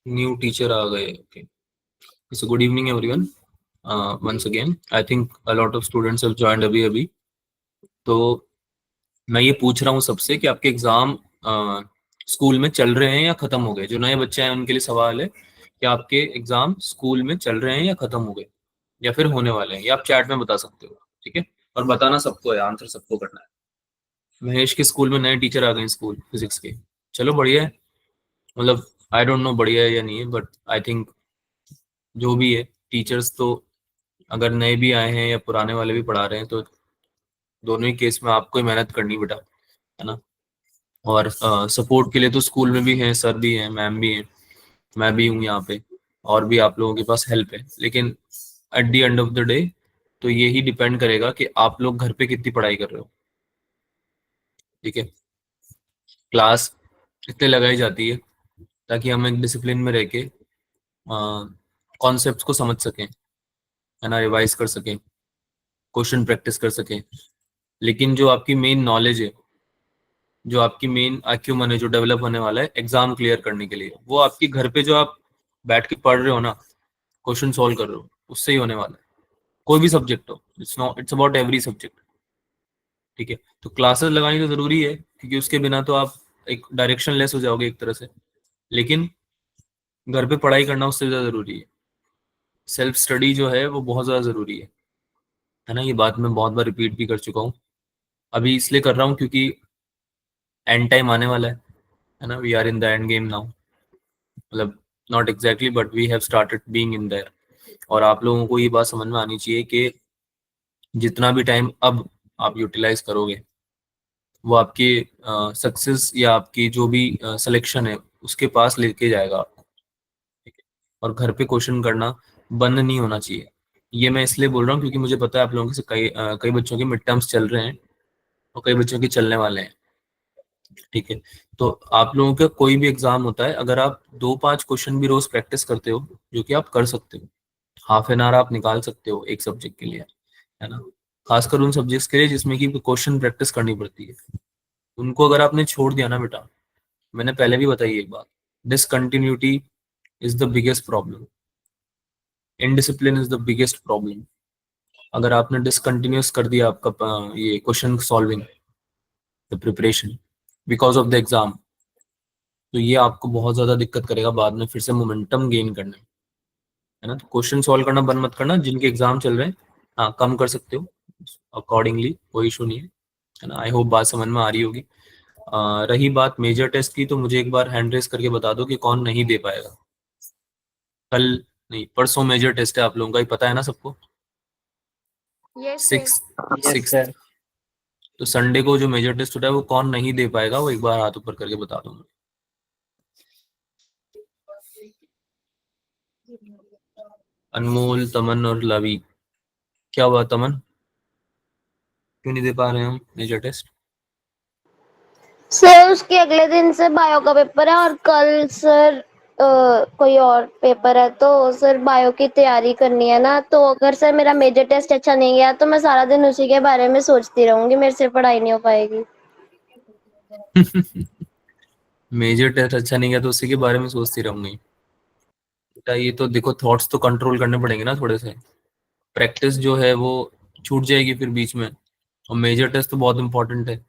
New teacher आ गए. Okay, so good evening everyone. Once again I think a lot of students have joined अभी अभी. तो मैं ये पूछ रहा हूँ सबसे कि आपके एग्जाम स्कूल में चल रहे हैं या खत्म हो गए. जो नए बच्चे हैं उनके लिए सवाल है कि आपके एग्जाम स्कूल में चल रहे हैं या खत्म हो गए या फिर होने वाले हैं. ये आप चैट में बता सकते हो, ठीक है. और बताना सबको है, आंसर सबको करना है. महेश के स्कूल में नए टीचर आ गए स्कूल फिजिक्स के. चलो बढ़िया है. मतलब आई डोंट नो बढ़िया है या नहीं है, बट आई थिंक जो भी है टीचर्स तो अगर नए भी आए हैं या पुराने वाले भी पढ़ा रहे हैं तो दोनों ही केस में आपको ही मेहनत करनी बेटा, है ना. और सपोर्ट के लिए तो स्कूल में भी हैं, सर भी हैं, मैम भी हैं, मैं भी हूँ यहाँ पे, और भी आप लोगों के पास हेल्प है. लेकिन at the end of the day तो यही डिपेंड करेगा कि आप लोग घर पे कितनी पढ़ाई कर रहे हो. ठीक है. क्लास इसलिए लगाई जाती है ताकि हम एक डिसिप्लिन में रह के कॉन्सेप्ट को समझ सकें, है ना, रिवाइज कर सकें, क्वेश्चन प्रैक्टिस कर सकें. लेकिन जो आपकी मेन नॉलेज है, जो आपकी मेन एक्यूमन है, जो डेवलप होने वाला है एग्जाम क्लियर करने के लिए, वो आपके घर पे जो आप बैठ के पढ़ रहे हो ना, क्वेश्चन सॉल्व कर रहे हो, उससे ही होने वाला है. कोई भी सब्जेक्ट हो, it's not, it's about every subject. ठीक है. तो क्लासेस लगानी तो जरूरी है क्योंकि उसके बिना तो आप एक डायरेक्शन लेस हो जाओगे एक तरह से. लेकिन घर पे पढ़ाई करना उससे ज्यादा जरूरी है. सेल्फ स्टडी जो है वो बहुत ज्यादा जरूरी है ना. ये बात मैं बहुत बार रिपीट भी कर चुका हूँ. अभी इसलिए कर रहा हूँ क्योंकि एंड टाइम आने वाला है ना. We are in the end game now. मतलब not exactly but we have started being in there. और आप लोगों को ये बात समझ में आनी चाहिए कि जितना भी टाइम अब आप यूटिलाइज करोगे वो आपके सक्सेस या आपकी जो भी सिलेक्शन है उसके पास लेके जाएगा आपको. ठीक है. और घर पे क्वेश्चन करना बंद नहीं होना चाहिए. ये मैं इसलिए बोल रहा हूँ क्योंकि मुझे पता है आप लोगों के से कई बच्चों के मिड टर्म्स चल रहे हैं और कई बच्चों के चलने वाले हैं. ठीक है. तो आप लोगों का कोई भी एग्जाम होता है, अगर आप 2-5 क्वेश्चन भी रोज प्रैक्टिस करते हो, जो कि आप कर सकते हो, हाफ एन आवर आप निकाल सकते हो एक सब्जेक्ट के लिए, है ना. खासकर उन सब्जेक्ट्स के लिए जिसमें कि क्वेश्चन प्रैक्टिस करनी पड़ती है, उनको अगर आपने छोड़ दिया ना बेटा, मैंने पहले भी बताई एक बात, discontinuity is the biggest problem. Indiscipline is the biggest problem. अगर आपने डिसकंटिन्यूस कर दिया आपका ये question solving, the preparation because of the exam, तो ये आपको बहुत ज्यादा दिक्कत करेगा बाद में फिर से मोमेंटम गेन करने में, है ना. तो क्वेश्चन सॉल्व करना बंद मत करना. जिनके एग्जाम चल रहे हैं, हाँ, कम कर सकते हो अकॉर्डिंगली, कोई इशू नहीं है ना. आई होप बात समझ में आ रही होगी. रही बात मेजर टेस्ट की, तो मुझे एक बार हैंड रेस करके बता दो कि कौन नहीं दे पाएगा. कल नहीं, परसों मेजर टेस्ट है, आप लोगों का ही पता है ना सबको. Yes sir. सिक्स सिक्स तो संडे को जो मेजर टेस्ट होता है वो कौन नहीं दे पाएगा, वो एक बार हाथ ऊपर करके बता दो. अनमोल, तमन और लवी. क्या हुआ तमन, क्यों नहीं दे पा रहे हैं हम मेजर टेस्ट? सर उसके अगले दिन से बायो का पेपर है और कल सर कोई और पेपर है, तो सर बायो की तैयारी करनी है ना. तो अगर सर मेरा मेजर टेस्ट अच्छा नहीं गया तो मैं सारा दिन उसी के बारे में सोचती रहूंगी, मेरे से पढ़ाई नहीं हो पाएगी. मेजर टेस्ट अच्छा नहीं गया तो उसी के बारे में सोचती रहूंगी बेटा. ये तो देखो, थॉट्स तो कंट्रोल करने पड़ेंगे ना थोड़े से. प्रैक्टिस जो है वो छूट जाएगी फिर बीच में, और मेजर टेस्ट तो बहुत इंपॉर्टेंट है.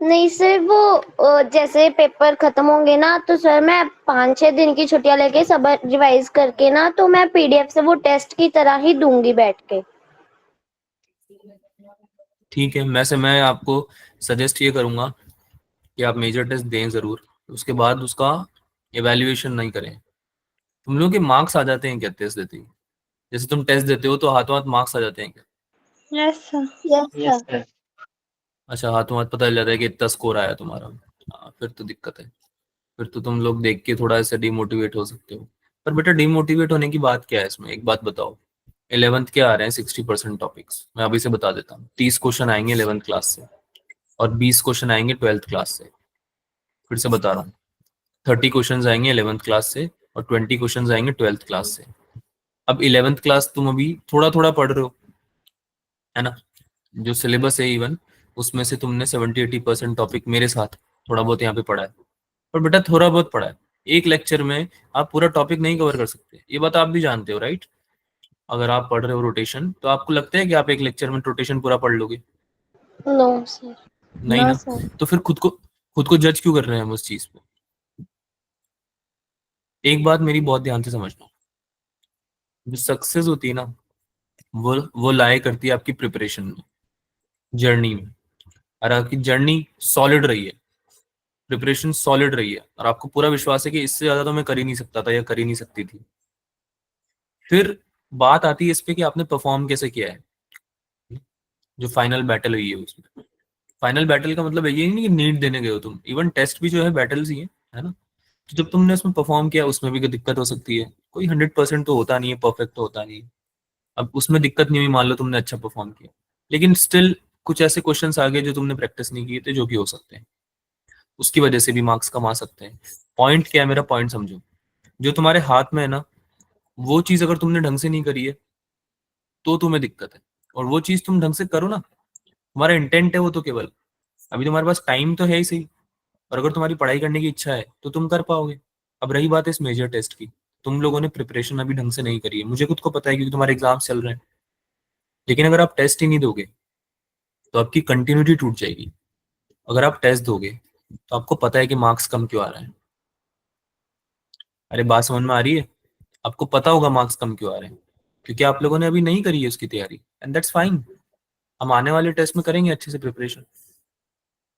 नहीं सर, वो जैसे पेपर खत्म होंगे ना तो सर मैं 5-6 दिन की छुट्टियां लेके सब रिवाइज करके ना, तो मैं पीडीएफ से वो टेस्ट की तरह ही दूंगी बैठ के. ठीक है. मैं आपको सजेस्ट ये करूंगा कि आप मेजर टेस्ट दें जरूर, उसके बाद उसका एवेल्युएशन नहीं करें. तुम लोगों के मार्क्स आ जाते हैं क्या टेस्ट देते ही? जैसे तुम टेस्ट देते हो तो हाथों हाथ मार्क्स आ जाते हैं क्या? Yes sir. Yes sir. अच्छा, हाथों हाथ पता चल जाता है कि इतना स्कोर आया तुम्हारा. हाँ, फिर तो दिक्कत है. फिर तो तुम लोग देख के थोड़ा ऐसे डिमोटिवेट हो सकते हो. पर बेटा डिमोटिवेट होने की बात क्या है इसमें, एक बात बताओ. 11th के आ रहे हैं 60% टॉपिक्स, मैं अभी से बता देता हूँ. 30 क्वेश्चन आएंगे 11th क्लास से और 20 क्वेश्चन आएंगे 12th क्लास से. फिर से बता रहा हूँ, 30 क्वेश्चन आएंगे 11th क्लास से और 20 क्वेश्चन आएंगे 12th क्लास से. अब 11th क्लास तुम अभी थोड़ा थोड़ा पढ़ रहे हो, है ना. जो सिलेबस है इवन उसमें से तुमने 70-80% टॉपिक मेरे साथ थोड़ा बहुत यहाँ पे पढ़ा है. पर बेटा थोड़ा बहुत पढ़ा है, एक लेक्चर में आप पूरा टॉपिक नहीं कवर कर सकते, ये बात आप भी जानते हो राइट। अगर आप पढ़ रहे हो रोटेशन, तो आपको लगता है कि आप एक लेक्चर में रोटेशन पूरा पढ़ लोगे? No sir. नहीं ना ना। सर। तो फिर खुद को जज क्यों कर रहे हैं हम उस चीज पे? एक बात मेरी बहुत ध्यान से समझना, जो सक्सेस होती है ना, वो लाए करती है आपकी प्रिपरेशन में, जर्नी में। और आपकी जर्नी सॉलिड रही है, प्रिपरेशन सॉलिड रही है, और आपको पूरा विश्वास है कि इससे ज्यादा तो मैं कर ही नहीं सकता था या कर ही नहीं सकती थी, फिर बात आती है इस पे कि आपने परफॉर्म कैसे किया है। जो फाइनल बैटल हुई है उसमें, फाइनल बैटल का मतलब ये नहीं कि नीट देने गए हो तुम, इवन टेस्ट भी जो है बैटल्स ही है ना। तो जब तुमने उसमें परफॉर्म किया, उसमें भी कोई दिक्कत हो सकती है, कोई 100% तो होता नहीं है, परफेक्ट तो होता नहीं है। अब उसमें दिक्कत नहीं हुई, मान लो तुमने अच्छा परफॉर्म किया, लेकिन स्टिल कुछ ऐसे क्वेश्चंस आ गए जो तुमने प्रैक्टिस नहीं किए थे, जो कि हो सकते हैं, उसकी वजह से भी मार्क्स कम आ सकते हैं। पॉइंट क्या है, मेरा पॉइंट समझो। जो तुम्हारे हाथ में है ना, वो चीज अगर तुमने ढंग से नहीं करी है तो तुम्हें दिक्कत है, और वो चीज तुम ढंग से करो ना, तुम्हारा इंटेंट है वो, तो केवल अभी तुम्हारे पास टाइम तो है ही सही, और अगर तुम्हारी पढ़ाई करने की इच्छा है तो तुम कर पाओगे। अब रही बात है इस मेजर टेस्ट की, तुम लोगों ने प्रिपरेशन अभी ढंग से नहीं करी है, मुझे खुद को पता है क्योंकि तुम्हारे एग्जाम्स चल रहे हैं। लेकिन अगर आप टेस्ट ही नहीं दोगे तो आपकी कंटिन्यूटी टूट जाएगी। अगर आप टेस्ट दोगे तो आपको पता है कि मार्क्स कम क्यों आ रहे हैं। अरे बात समझ में आ रही है? आपको पता होगा मार्क्स कम क्यों आ रहे हैं, क्योंकि आप लोगों ने अभी नहीं करी है उसकी तैयारी, एंड दैट्स फाइन। हम आने वाले टेस्ट में करेंगे अच्छे से प्रिपरेशन,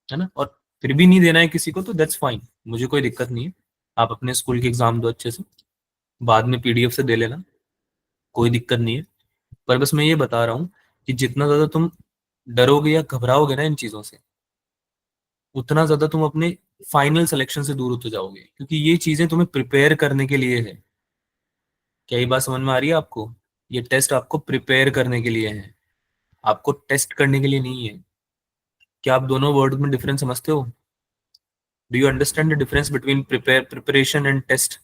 है ना। और फिर भी नहीं देना है किसी को तो दैट्स फाइन, मुझे कोई दिक्कत नहीं है। आप अपने स्कूल के एग्जाम दो अच्छे से, बाद में पीडीएफ से दे लेना, कोई दिक्कत नहीं है। पर बस मैं ये बता रहा हूँ कि जितना ज्यादा तुम डरोगे या घबराओगे ना इन चीजों से, उतना ज्यादा तुम अपने फाइनल सिलेक्शन से दूर होते जाओगे, क्योंकि ये चीजें तुम्हें प्रिपेयर करने के लिए है। क्या ये बात समझ में आ रही है आपको? ये टेस्ट आपको प्रिपेयर करने के लिए है, आपको टेस्ट करने के लिए नहीं है। क्या आप दोनों वर्ड में डिफरेंस समझते हो? Do you understand the difference between preparation and test?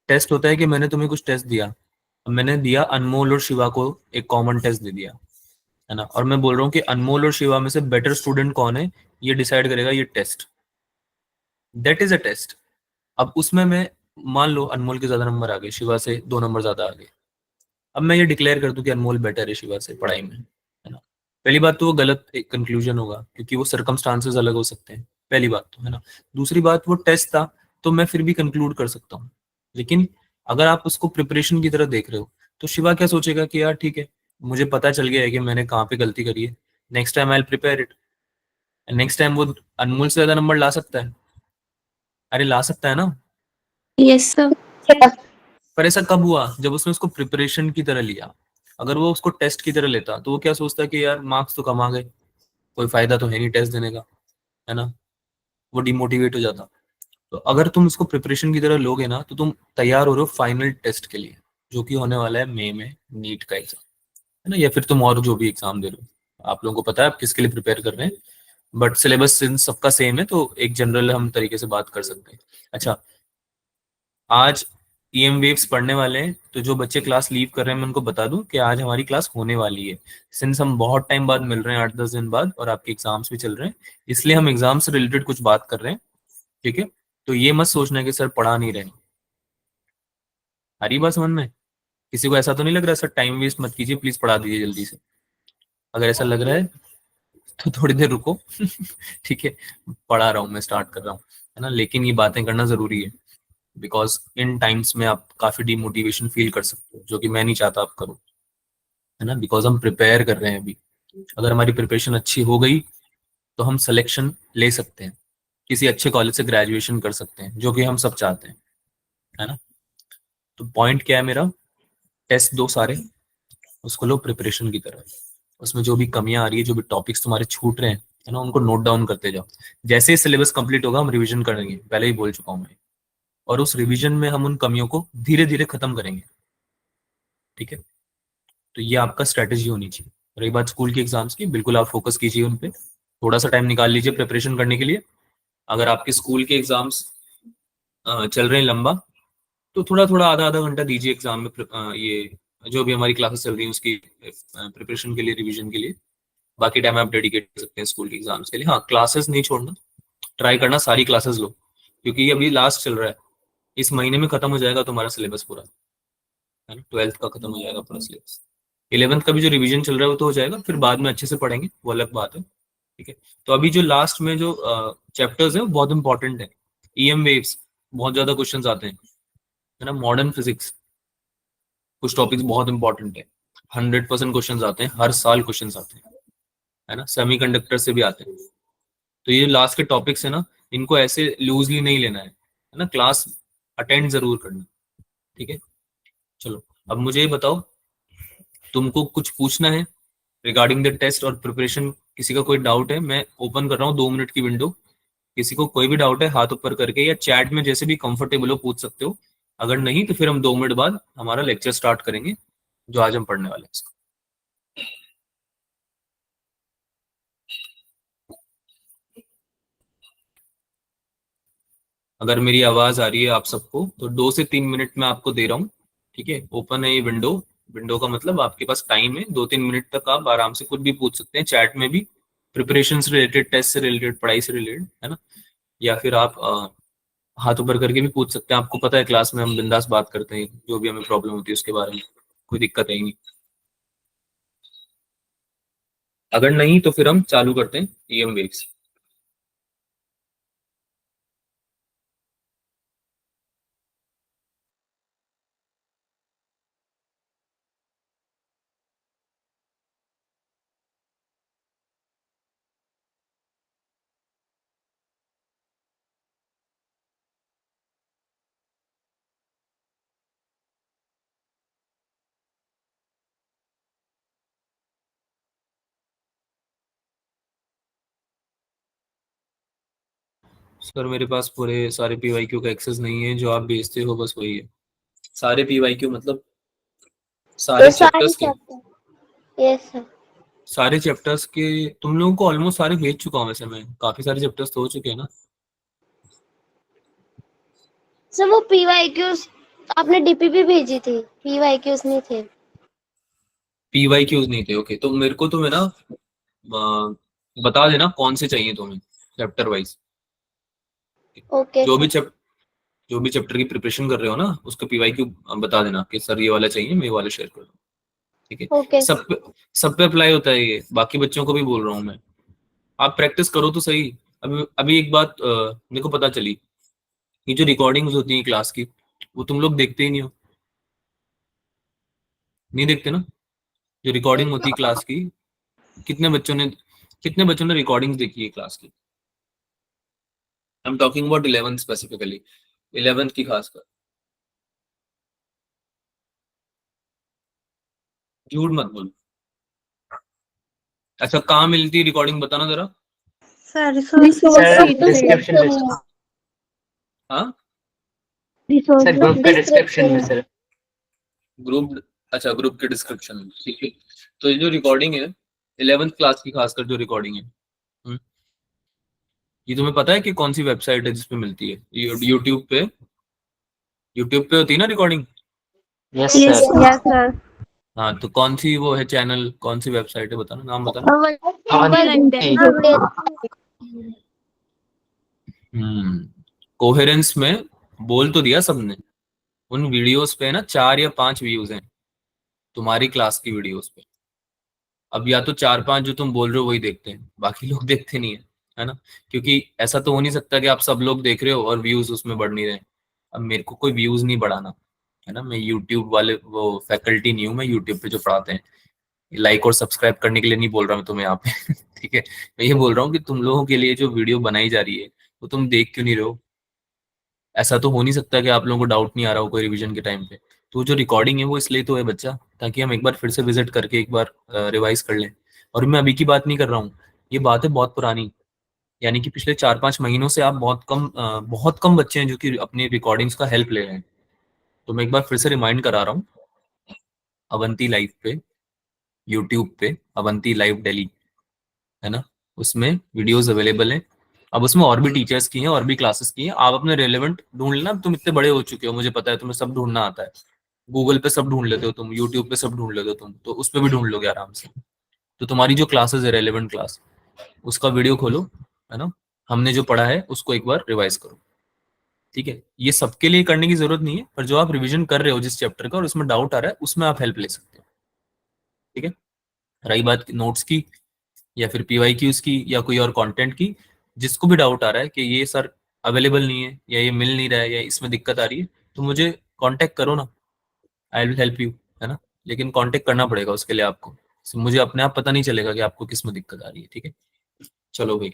Test होता है कि मैंने तुम्हें कुछ टेस्ट दिया, अब मैंने दिया अनमोल और शिवा को एक कॉमन टेस्ट दे दिया, है ना, और मैं बोल रहा हूँ कि अनमोल और शिवा में से बेटर स्टूडेंट कौन है, ये डिसाइड करेगा ये test. That is a test. अब उसमें मैं, मान लो अनमोल के ज्यादा नंबर आ गए, शिवा से 2 नंबर ज्यादा आ गए, अब मैं ये डिक्लेयर कर दूं कि अनमोल बेटर है शिवा से पढ़ाई में, है ना। पहली बात तो वो गलत एक कंक्लूजन होगा, क्योंकि वो सर्कमस्टांसेस अलग हो सकते हैं, पहली बात तो, है ना। दूसरी बात, वो टेस्ट था तो मैं फिर भी कंक्लूड कर सकता हूँ, लेकिन अगर आप उसको प्रिपरेशन की तरह देख रहे हो, तो शिवा क्या सोचेगा कि यार ठीक है, मुझे पता चल गया है कि मैंने कहाँ पे गलती करी है, next time I will prepare it. Next time वो अनमोल से ज्यादा नंबर ला सकता है, अरे ला सकता है ना। Yes sir. पर ऐसा कब हुआ? जब उसने उसको प्रिपरेशन की तरह लिया। अगर वो उसको टेस्ट की तरह लेता तो वो क्या सोचता कि यार मार्क्स तो कम आ गए, कोई फायदा तो है नहीं टेस्ट देने का, है ना, वो डिमोटिवेट हो जाता। तो अगर तुम इसको प्रिपरेशन की तरह लोगे ना, तो तुम तैयार हो रहे हो फाइनल टेस्ट के लिए, जो कि होने वाला है मई में, नीट का एग्जाम, है ना, या फिर तुम और जो भी एग्जाम दे रहे हो, आप लोगों को पता है आप किसके लिए प्रिपेयर कर रहे हैं। बट सिलेबस सबका सेम है, तो एक जनरल हम तरीके से बात कर सकते हैं। अच्छा, आज ईएम वेव्स पढ़ने वाले हैं, तो जो बच्चे क्लास लीव कर रहे हैं मैं उनको बता दूं कि आज हमारी क्लास होने वाली है। सिंस हम बहुत टाइम बाद मिल रहे हैं, 8-10 दिन बाद, और आपके एग्जाम्स भी चल रहे हैं, इसलिए हम एग्जाम से रिलेटेड कुछ बात कर रहे हैं, ठीक है। तो ये मत सोचना कि सर पढ़ा नहीं रहे। आ रही बात समझ में? किसी को ऐसा तो नहीं लग रहा सर टाइम वेस्ट मत कीजिए प्लीज, पढ़ा दीजिए जल्दी से? अगर ऐसा लग रहा है तो थोड़ी देर रुको ठीक है, पढ़ा रहा हूँ मैं, स्टार्ट कर रहा हूँ, है ना। लेकिन ये बातें करना जरूरी है, बिकॉज इन टाइम्स में आप काफी डिमोटिवेशन फील कर सकते हो, जो कि मैं नहीं चाहता आप करो, है ना। बिकॉज हम प्रिपेयर कर रहे हैं अभी, अगर हमारी प्रिपरेशन अच्छी हो गई तो हम सिलेक्शन ले सकते हैं, किसी अच्छे कॉलेज से ग्रेजुएशन कर सकते हैं, जो कि हम सब चाहते हैं, है ना। तो पॉइंट क्या है मेरा, टेस्ट दो सारे, उसको लो प्रिपरेशन की तरह, उसमें जो भी कमियां आ रही है, जो भी टॉपिक्स तुम्हारे छूट रहे हैं, है ना, उनको नोट डाउन करते जाओ। जैसे ही सिलेबस कंप्लीट होगा हम रिवीजन करेंगे, पहले ही बोल चुका हूँ मैं, और उस रिवीजन में हम उन कमियों को धीरे धीरे खत्म करेंगे, ठीक है। तो ये आपका स्ट्रेटेजी होनी चाहिए। रही बात स्कूल के एग्जाम्स की, बिल्कुल आप फोकस कीजिए उन पे, थोड़ा सा टाइम निकाल लीजिए प्रिपरेशन करने के लिए। अगर आपके स्कूल के एग्जाम्स चल रहे हैं लंबा, तो थोड़ा थोड़ा आधा आधा घंटा दीजिए एग्जाम में, ये जो भी हमारी क्लासेस चल रही हैं उसकी प्रिपरेशन के लिए, रिवीजन के लिए। बाकी टाइम आप डेडिकेट कर सकते हैं स्कूल के एग्जाम्स के लिए। हाँ, क्लासेस नहीं छोड़ना, ट्राई करना सारी क्लासेस लो, क्योंकि ये अभी लास्ट चल रहा है, इस महीने में खत्म हो जाएगा तुम्हारा सिलेबस पूरा, है ना। 12th का खत्म हो जाएगा पूरा सिलेबस। 11th का भी जो रिवीजन चल रहा है वो तो हो जाएगा, फिर बाद में अच्छे से पढ़ेंगे, वो अलग बात है, ठीक है। तो अभी जो लास्ट में जो चैप्टर्स है वो बहुत इंपॉर्टेंट है। ईएम वेव्स, बहुत ज्यादा क्वेश्चंस आते हैं, है ना। मॉडर्न फिजिक्स, कुछ टॉपिक्स बहुत इंपॉर्टेंट है, 100% क्वेश्चंस आते हैं, हर साल क्वेश्चंस आते हैं, है ना। सेमीकंडक्टर से भी आते हैं। तो ये लास्ट के टॉपिक्स है ना, इनको ऐसे लूजली नहीं लेना है ना, क्लास अटेंड जरूर करना, ठीक है। चलो, अब मुझे ये बताओ, तुमको कुछ पूछना है रिगार्डिंग द टेस्ट और प्रिपरेशन? किसी का कोई डाउट है? मैं ओपन कर रहा हूँ 2 मिनट की विंडो, किसी को कोई भी डाउट है हाथ ऊपर करके या चैट में जैसे भी कंफर्टेबल हो पूछ सकते हो। अगर नहीं तो फिर हम 2 मिनट बाद हमारा लेक्चर स्टार्ट करेंगे, जो आज हम पढ़ने वाले हैं। अगर मेरी आवाज आ रही है आप सबको, तो 2 से 3 मिनट में आपको दे रहा हूँ, ठीक है। ओपन है ये विंडो, विंडो का मतलब आपके पास टाइम है, 2-3 मिनट तक आप आराम से कुछ भी पूछ सकते हैं चैट में भी, प्रिपरेशन से रिलेटेड, टेस्ट से रिलेटेड, पढ़ाई से रिलेटेड, है ना। या फिर आप हाथ ऊपर करके भी पूछ सकते हैं। आपको पता है क्लास में हम बिंदास बात करते हैं, जो भी हमें प्रॉब्लम होती है उसके बारे में, कोई दिक्कत है नहीं। अगर नहीं तो फिर हम चालू करते हैं ईएम वेव्स। सर मेरे पास पूरे सारे पीवाईक्यू का एक्सेस नहीं है, जो आप भेजते हो बस वही है। सारे पीवाईक्यू मतलब ये सारे सारे चैप्टर्स के, चैप्टर, यस सर। सारे चैप्टर्स के तुम लोगों को ऑलमोस्ट सारे भेज चुका हूँ वैसे मैं, काफी सारे चैप्टर्स तो हो चुके हैं ना। सर वो पीवाईक्यूज आपने डीपीपी भेजी थी, पीवाईक्यूज नहीं थे। पीवाईक्यूज नहीं थे, ओके। तो मेरे को तुम्हें ना अ, बता देना कौन से चाहिए तुम्हें, चैप्टर वाइज। ओके जो भी सर। चैप्टर, जो भी चैप्टर की प्रिपरेशन कर रहे हो ना, उसका पीवाईक्यू बता देना कि सर ये वाला चाहिए, मैं ये वाला शेयर कर दूँ, ठीक है। ओके सब पे, सब पे अप्लाई होता है ये, बाकी बच्चों को भी बोल रहा हूँ मैं, आप प्रैक्टिस करो तो सही। अभी अभी एक बात मेरे को पता चली, ये जो रिकॉर्डिंग्स होती हैं क्लास की, वो तुम लोग देखते ही नहीं हो, नहीं देखते ना। जो रिकॉर्डिंग होती है क्लास की, कितने बच्चों ने, कितने बच्चों ने रिकॉर्डिंग्स देखी है क्लास की? I am talking about 11th specifically, 11th की खासकर। झूठ मत बोलो। अच्छा, कहाँ मिलती है रिकॉर्डिंग, बताना जरा। सर रिसोर्स सर शीट पे। डिस्क्रिप्शन में सर। हाँ, सर रिसोर्स ग्रुप के डिस्क्रिप्शन में सर। ग्रुप, अच्छा ग्रुप के डिस्क्रिप्शन में, ठीक है। तो ये जो रिकॉर्डिंग है 11th क्लास की खासकर जो रिकॉर्डिंग है, ये तुम्हें पता है कि कौन सी वेबसाइट है जिसपे मिलती है? यूट्यूब पे, यूट्यूब पे होती है ना recording. Yes yes sir. Yes sir. हाँ, तो कौन सी वो है चैनल, कौन सी वेबसाइट है, बताना, नाम बताना। अवंती। कोहेरेंस में बोल तो दिया सबने, उन वीडियोस पे ना 4 या 5 व्यूज हैं तुम्हारी क्लास की वीडियोस पे। अब या तो 4-5 जो तुम बोल रहे हो वही देखते हैं, बाकी लोग देखते नहीं है ना। क्योंकि ऐसा तो हो नहीं सकता कि आप सब लोग देख रहे हो और व्यूज उसमें बढ़ नहीं रहे। अब मेरे को कोई व्यूज नहीं बढ़ाना, है ना। मैं यूट्यूब वाले वो फैकल्टी नहीं हूँ, मैं यूट्यूब पे जो पढ़ाते हैं, लाइक और सब्सक्राइब करने के लिए नहीं बोल रहा हूँ तुम्हें यहाँ पे ठीक है। मैं ये बोल रहा हूँ कि तुम लोगों के लिए जो वीडियो बनाई जा रही है वो तुम देख क्यों नहीं रहे हो? ऐसा तो हो नहीं सकता कि आप लोगों को डाउट नहीं आ रहा हो कोई रिवीजन के टाइम पे। तो जो रिकॉर्डिंग है वो इसलिए तो है बच्चा, ताकि हम एक बार फिर से विजिट करके एक बार रिवाइज कर लें। और मैं अभी की बात नहीं कर रहा हूँ, ये बात है बहुत पुरानी, यानी कि पिछले 4-5 महीनों से आप बहुत कम बच्चे हैं जो कि अपनी रिकॉर्डिंग्स का हेल्प ले रहे हैं। तो मैं एक बार फिर से रिमाइंड करा रहा हूँ, अवंती लाइव पे, यूट्यूब पे अवंती लाइव दिल्ली, है ना, उसमें वीडियोस अवेलेबल हैं। अब उसमें और भी टीचर्स की हैं और भी क्लासेस की हैं, आप अपने रेलेवेंट ढूंढ लेना। तुम इतने बड़े हो चुके हो, मुझे पता है तुम्हें सब ढूंढना आता है। गूगल पे सब ढूंढ लेते हो तुम, यूट्यूब पे सब ढूंढ लेते हो तुम, तो उस पे भी ढूंढ लोगे आराम से। तो तुम्हारी जो क्लासेस है रेलेवेंट क्लास, उसका वीडियो खोलो, है ना, हमने जो पढ़ा है उसको एक बार रिवाइज करो, ठीक है, ये सबके लिए करने की जरूरत नहीं है, पर जो आप रिवीजन कर रहे हो जिस चैप्टर का और उसमें डाउट आ रहा है उसमें आप हेल्प ले सकते हो। ठीक है, रही बात नोट्स की या फिर PYQs की या कोई और कंटेंट की, जिसको भी डाउट आ रहा है कि ये सर अवेलेबल नहीं है या ये मिल नहीं रहा है या इसमें दिक्कत आ रही है, तो मुझे कांटेक्ट करो ना, आई विल हेल्प यू, है ना। लेकिन कांटेक्ट करना पड़ेगा उसके लिए आपको, मुझे अपने आप पता नहीं चलेगा कि आपको किस में दिक्कत आ रही है। ठीक है, चलो भाई,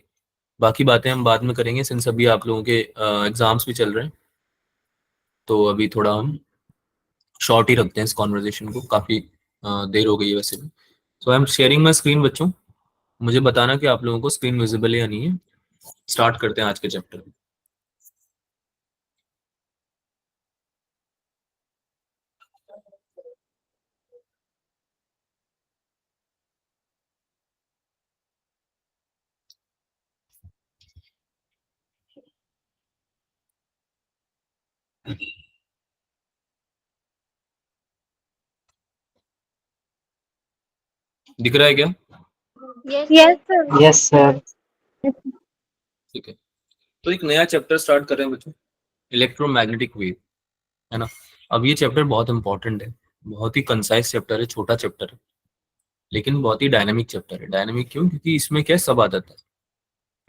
बाकी बातें हम बाद में करेंगे सिंस अभी आप लोगों के एग्जाम्स भी चल रहे हैं, तो अभी थोड़ा हम शॉर्ट ही रखते हैं इस कॉन्वर्जेशन को, काफी देर हो गई है वैसे भी। So I am sharing my screen बच्चों, मुझे बताना कि आप लोगों को स्क्रीन विजिबल है या नहीं है। स्टार्ट करते हैं आज के चैप्टर। दिख रहा है क्या? Yes, sir. Yes, sir. ठीक है, तो एक नया चैप्टर स्टार्ट कर रहे हैं बच्चों, इलेक्ट्रोमैग्नेटिक वेव, है ना। अब ये चैप्टर बहुत इंपॉर्टेंट है, बहुत ही कंसाइज चैप्टर है, छोटा चैप्टर है, लेकिन बहुत ही डायनामिक चैप्टर है। डायनामिक क्यों? क्योंकि इसमें क्या है, सब आ जाता है।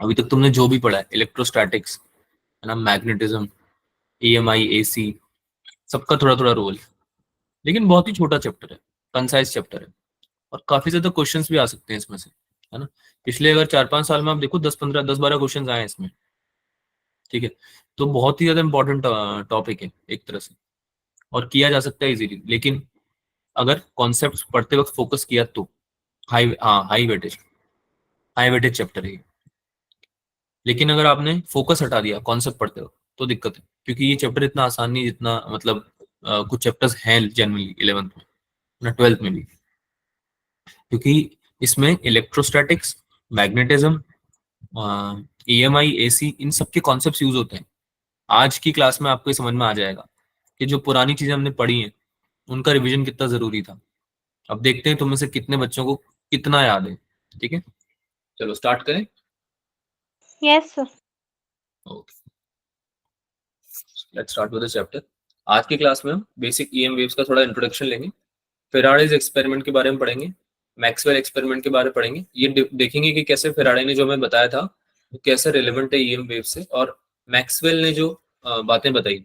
अभी तक तुमने जो भी पढ़ा है, इलेक्ट्रोस्टैटिक्स, है ना, मैग्नेटिज्म, EMI, AC, सबका थोड़ा थोड़ा रोल है, लेकिन बहुत ही छोटा चैप्टर है, कंसाइज चैप्टर है, और काफी ज्यादा क्वेश्चंस भी आ सकते हैं इसमें से, है ना। पिछले अगर 4-5 साल में आप देखो 10-12 क्वेश्चन आए हैं इसमें। ठीक है, तो बहुत ही ज्यादा इंपॉर्टेंट टॉपिक है एक तरह से, और किया जा सकता है इजीली, लेकिन अगर कॉन्सेप्ट पढ़ते वक्त फोकस किया तो हाई वेटेज चैप्टर है ये। लेकिन अगर आपने फोकस हटा दिया कॉन्सेप्ट पढ़ते वक्त तो दिक्कत है, क्योंकि ये चैप्टर इतना आसान नहीं जितना मतलब कुछ चैप्टर्स हैं जनरली 11th में ना 12th में भी, क्योंकि इसमें इलेक्ट्रोस्टैटिक्स, मैग्नेटिज्म, EMI, AC, इन सब के कॉन्सेप्ट्स यूज होते हैं। आज की क्लास में आपको ये समझ में आ जाएगा कि जो पुरानी चीजें हमने पढ़ी हैं उनका रिवीजन कितना जरूरी था। अब देखते हैं तुम में से कितने बच्चों को कितना याद है। ठीक है, चलो स्टार्ट करें। Yes, sir. Okay, let's start with the chapter. आज की क्लास में हम बेसिक EM वेव्स का थोड़ा इंट्रोडक्शन लेंगे, फेराडेज एक्सपेरिमेंट के बारे में पढ़ेंगे, मैक्सवेल एक्सपेरिमेंट के बारे में पढ़ेंगे, ये देखेंगे कि कैसे फेराडे ने जो हमें बताया था वो कैसे रिलेवेंट है EM वेव से, और मैक्सवेल ने जो बातें बताई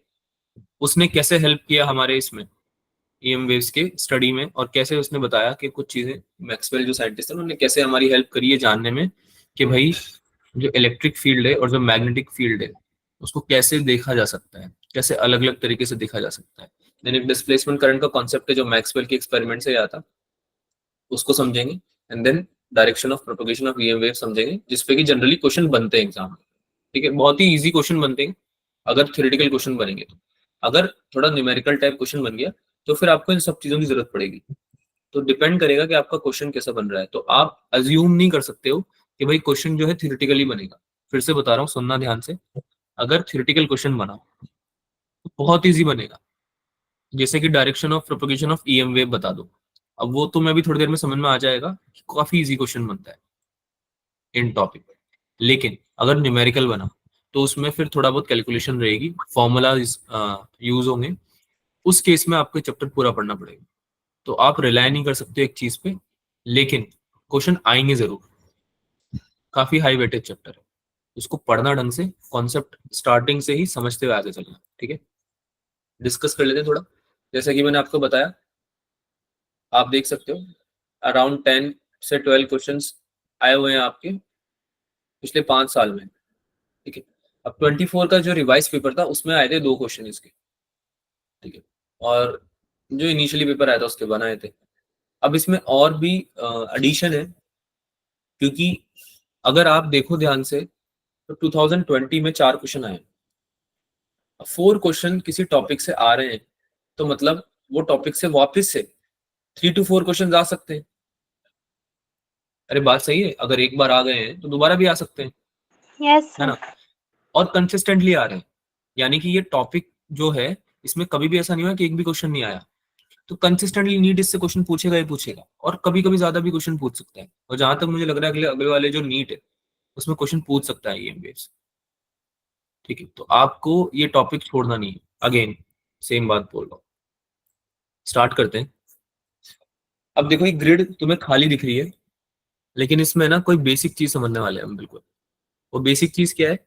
उसने कैसे हेल्प किया हमारे इसमें EM वेव्स के स्टडी में, और कैसे उसने बताया कि कुछ चीजें, मैक्सवेल जो साइंटिस्ट है उन्होंने कैसे हमारी हेल्प करी है जानने में कि भाई जो इलेक्ट्रिक फील्ड है और जो मैग्नेटिक फील्ड है उसको कैसे देखा जा सकता है, कैसे अलग अलग तरीके से देखा जा सकता है। देन एक डिस्प्लेसमेंट करंट का कॉन्सेप्ट है जो मैक्सवेल के एक्सपेरिमेंट से आया था, उसको समझेंगे। And then direction of propagation of EM wave समझेंगे, जिसपे कि जनरली क्वेश्चन बनते हैं एग्जाम में। ठीक है, बहुत ही इजी क्वेश्चन बनते हैं अगर थ्योरेटिकल क्वेश्चन बनेंगे तो। अगर थोड़ा न्यूमेरिकल टाइप क्वेश्चन बन गया तो फिर आपको इन सब चीजों की जरूरत पड़ेगी। तो डिपेंड करेगा कि आपका क्वेश्चन कैसा बन रहा है, तो आप अज्यूम नहीं कर सकते हो कि भाई क्वेश्चन जो है थ्योरेटिकली बनेगा। फिर से बता रहा हूँ, सुनना ध्यान से, अगर थ्योरेटिकल क्वेश्चन बना तो बहुत इजी बनेगा, जैसे कि direction of propagation of EM wave बता दो। अब वो तो मैं भी थोड़ी देर में समझ में आ जाएगा कि काफी इजी क्वेश्चन बनता है इन टॉपिक। लेकिन अगर न्यूमेरिकल बना तो उसमें फिर थोड़ा बहुत कैलकुलेशन रहेगी, फॉर्मूला यूज होंगे, उस केस में आपको चैप्टर पूरा पढ़ना पड़ेगा। तो आप रिलाय नहीं कर सकते एक चीज पे, लेकिन क्वेश्चन आएंगे जरूर। काफी हाई वेटेज चैप्टर है, उसको पढ़ना ढंग से, कॉन्सेप्ट स्टार्टिंग से ही समझते हुए आगे चलना। ठीक है, डिस्कस कर लेते हैं थोड़ा। जैसे कि मैंने आपको बताया, आप देख सकते हो अराउंड 10 से 12 क्वेश्चंस आए हुए हैं आपके पिछले 5 साल में। ठीक है, अब 24 का जो रिवाइज पेपर था उसमें आए थे 2 क्वेश्चन इसके। ठीक है, और जो इनिशियली पेपर आया था उसके बनाए थे। अब इसमें और भी एडिशन है, क्योंकि अगर आप देखो ध्यान से तो 2020 में 4 क्वेश्चन आए, 4 क्वेश्चन किसी टॉपिक से आ रहे हैं, तो मतलब वो टॉपिक से वापस से 3 to 4 क्वेश्चन आ सकते हैं। अरे बात सही है, अगर एक बार आ गए हैं तो दोबारा भी आ सकते हैं, Yes, है sir. ना। और कंसिस्टेंटली आ रहे हैं, यानी कि ये टॉपिक जो है इसमें कभी भी ऐसा नहीं हुआ कि एक भी क्वेश्चन नहीं आया। तो कंसिस्टेंटली नीट इससे क्वेश्चन पूछेगा ही पूछेगा, और कभी कभी ज्यादा भी क्वेश्चन पूछ सकता है। और जहां तक मुझे लग रहा है अगले अगले वाले जो नीट है उसमें क्वेश्चन पूछ सकता है EM वेव्स। ठीक है, तो आपको ये टॉपिक छोड़ना नहीं है। अगेन सेम बात बोल रहा हूँ, स्टार्ट करते हैं। अब देखो ये ग्रिड तुम्हें खाली दिख रही है, लेकिन इसमें ना कोई बेसिक चीज समझने वाले हैं हम बिल्कुल। वो बेसिक चीज क्या है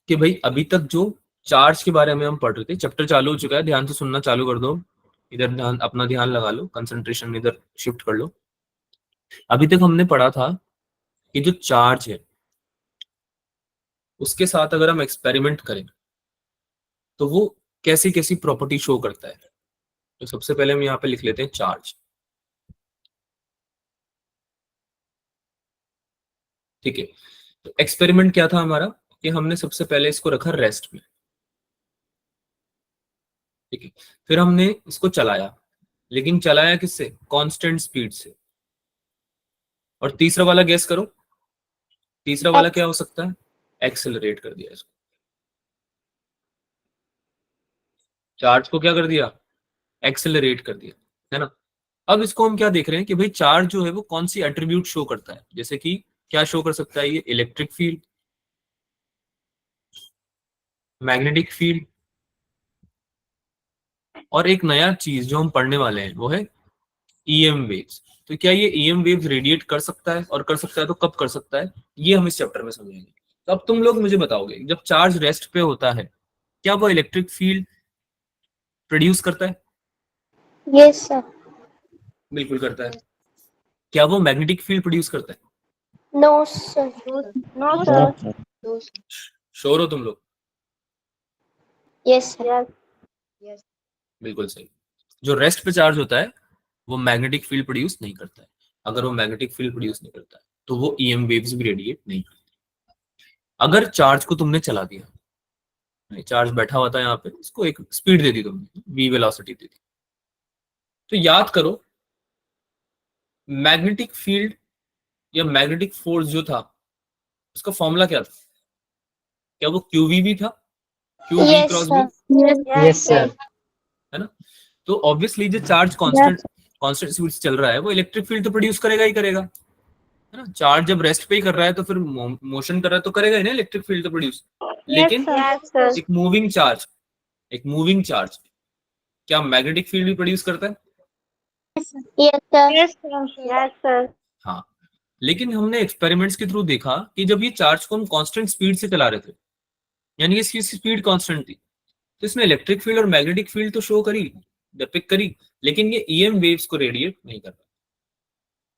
कि भाई अभी तक जो चार्ज के बारे में हम पढ़ रहे थे, चैप्टर चालू हो चुका है, ध्यान से सुनना चालू कर दो, इधर ध्यान, अपना ध्यान लगा लो, कंसंट्रेशन इधर शिफ्ट कर लो। अभी तक हमने पढ़ा था कि जो चार्ज है उसके साथ अगर हम एक्सपेरिमेंट करें तो वो कैसी कैसी प्रॉपर्टी शो करता है। तो सबसे पहले हम यहाँ पे लिख लेते हैं चार्ज, ठीक है। तो एक्सपेरिमेंट क्या था हमारा कि हमने सबसे पहले इसको रखा रेस्ट में, ठीक है। फिर हमने इसको चलाया, लेकिन चलाया किससे? कांस्टेंट स्पीड से। और तीसरा वाला गेस करो, तीसरा वाला क्या हो सकता है? एक्सेलरेट कर दिया इसको, चार्ज को क्या कर दिया? एक्सेलरेट कर दिया, है ना। अब इसको हम क्या देख रहे हैं कि भाई चार्ज जो है वो कौन सी एट्रीब्यूट शो करता है। जैसे कि क्या शो कर सकता है ये? इलेक्ट्रिक फील्ड, मैग्नेटिक फील्ड, और एक नया चीज जो हम पढ़ने वाले हैं वो है ईएम वेव्स। तो क्या ये ईएम वेव्स रेडिएट कर सकता है, और कर सकता है तो कब कर सकता है, ये हम इस चैप्टर में समझेंगे। तो अब तुम लोग मुझे बताओगे, जब चार्ज रेस्ट पे होता है क्या वो इलेक्ट्रिक फील्ड प्रोड्यूस करता है? Yes sir. बिल्कुल करता है। क्या वो मैग्नेटिक फील्ड प्रोड्यूस करता है? No sir. No sir. Sure हो तुम लोग? Yes sir. बिल्कुल सही। जो रेस्ट पे चार्ज होता है वो मैग्नेटिक फील्ड प्रोड्यूस नहीं करता है। अगर वो मैग्नेटिक फील्ड प्रोड्यूस नहीं करता है तो वो ईएम वेव्स भी रेडिएट नहीं करता। अगर चार्ज को तुमने चला दिया, चार्ज बैठा हुआ था यहाँ पे, इसको एक स्पीड दे दी तुमने, वी वेलोसिटी दे दी, तो याद करो मैग्नेटिक फील्ड या मैग्नेटिक फोर्स जो था उसका फॉर्मूला क्या था? क्या वो क्यूवी भी था? QV yes cross sir. B, Yes, sir. है ना। तो ऑब्वियसली जो चार्ज कांस्टेंट कांस्टेंट स्पीड से चल रहा है वो इलेक्ट्रिक फील्ड तो प्रोड्यूस करेगा ही करेगा, है ना। चार्ज जब रेस्ट पे ही कर रहा है तो फिर मोशन कर रहा है तो करेगा ही ना इलेक्ट्रिक फील्ड तो प्रोड्यूस। लेकिन सर। एक मूविंग चार्ज, एक मूविंग चार्ज क्या मैग्नेटिक फील्ड भी प्रोड्यूस करता है? Yes sir. Yes sir. हाँ। लेकिन हमने एक्सपेरिमेंट्स के थ्रू देखा कि जब ये चार्ज को हम कांस्टेंट स्पीड से चला रहे थे, यानी कि इसकी स्पीड कांस्टेंट थी, तो इसने इलेक्ट्रिक फील्ड और मैग्नेटिक फील्ड तो शो करी, डिपिक्ट करी, लेकिन ये ईएम वेव्स को रेडिएट नहीं कर रहा।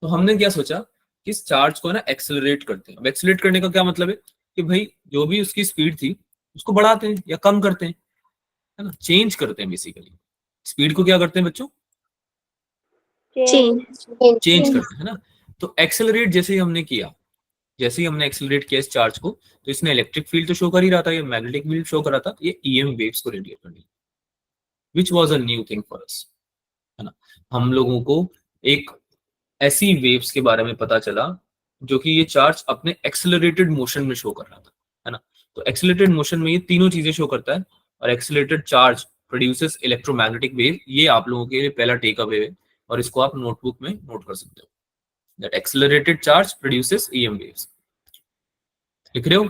तो हमने क्या सोचा कि इस चार्ज को ना एक्सेलरेट करते हैं। अब एक्सेलरेट करने का क्या मतलब है कि भाई जो भी उसकी स्पीड थी उसको बढ़ाते हैं या कम करते हैं, है ना, चेंज करते हैं बेसिकली। स्पीड को क्या करते हैं बच्चों? चेंज करते हैं ना। तो एक्सेलरेट जैसे ही हमने किया, जैसे ही हमने एक्सेलरेट किया इस चार्ज को, तो इसने इलेक्ट्रिक फील्ड तो शो कर ही रहा था, ये मैग्नेटिक फील्ड शो कर रहा था, ये ईएम वेव्स को रेडिएट करने, which was a new thing for us, है ना। हम लोगों को एक ऐसी वेव्स के बारे में पता चला जो कि ये चार्ज अपने एक्सेलरेटेड मोशन में शो कर रहा था, है ना। तो एक्सेलरेटेड मोशन में ये तीनों चीजें शो करता है, और accelerated charge produces electromagnetic wave. ये आप लोगों के लिए पहला टेक अवे है, और इसको आप नोटबुक में नोट कर सकते हो, that accelerated charge produces EM waves. लिख रहे हो?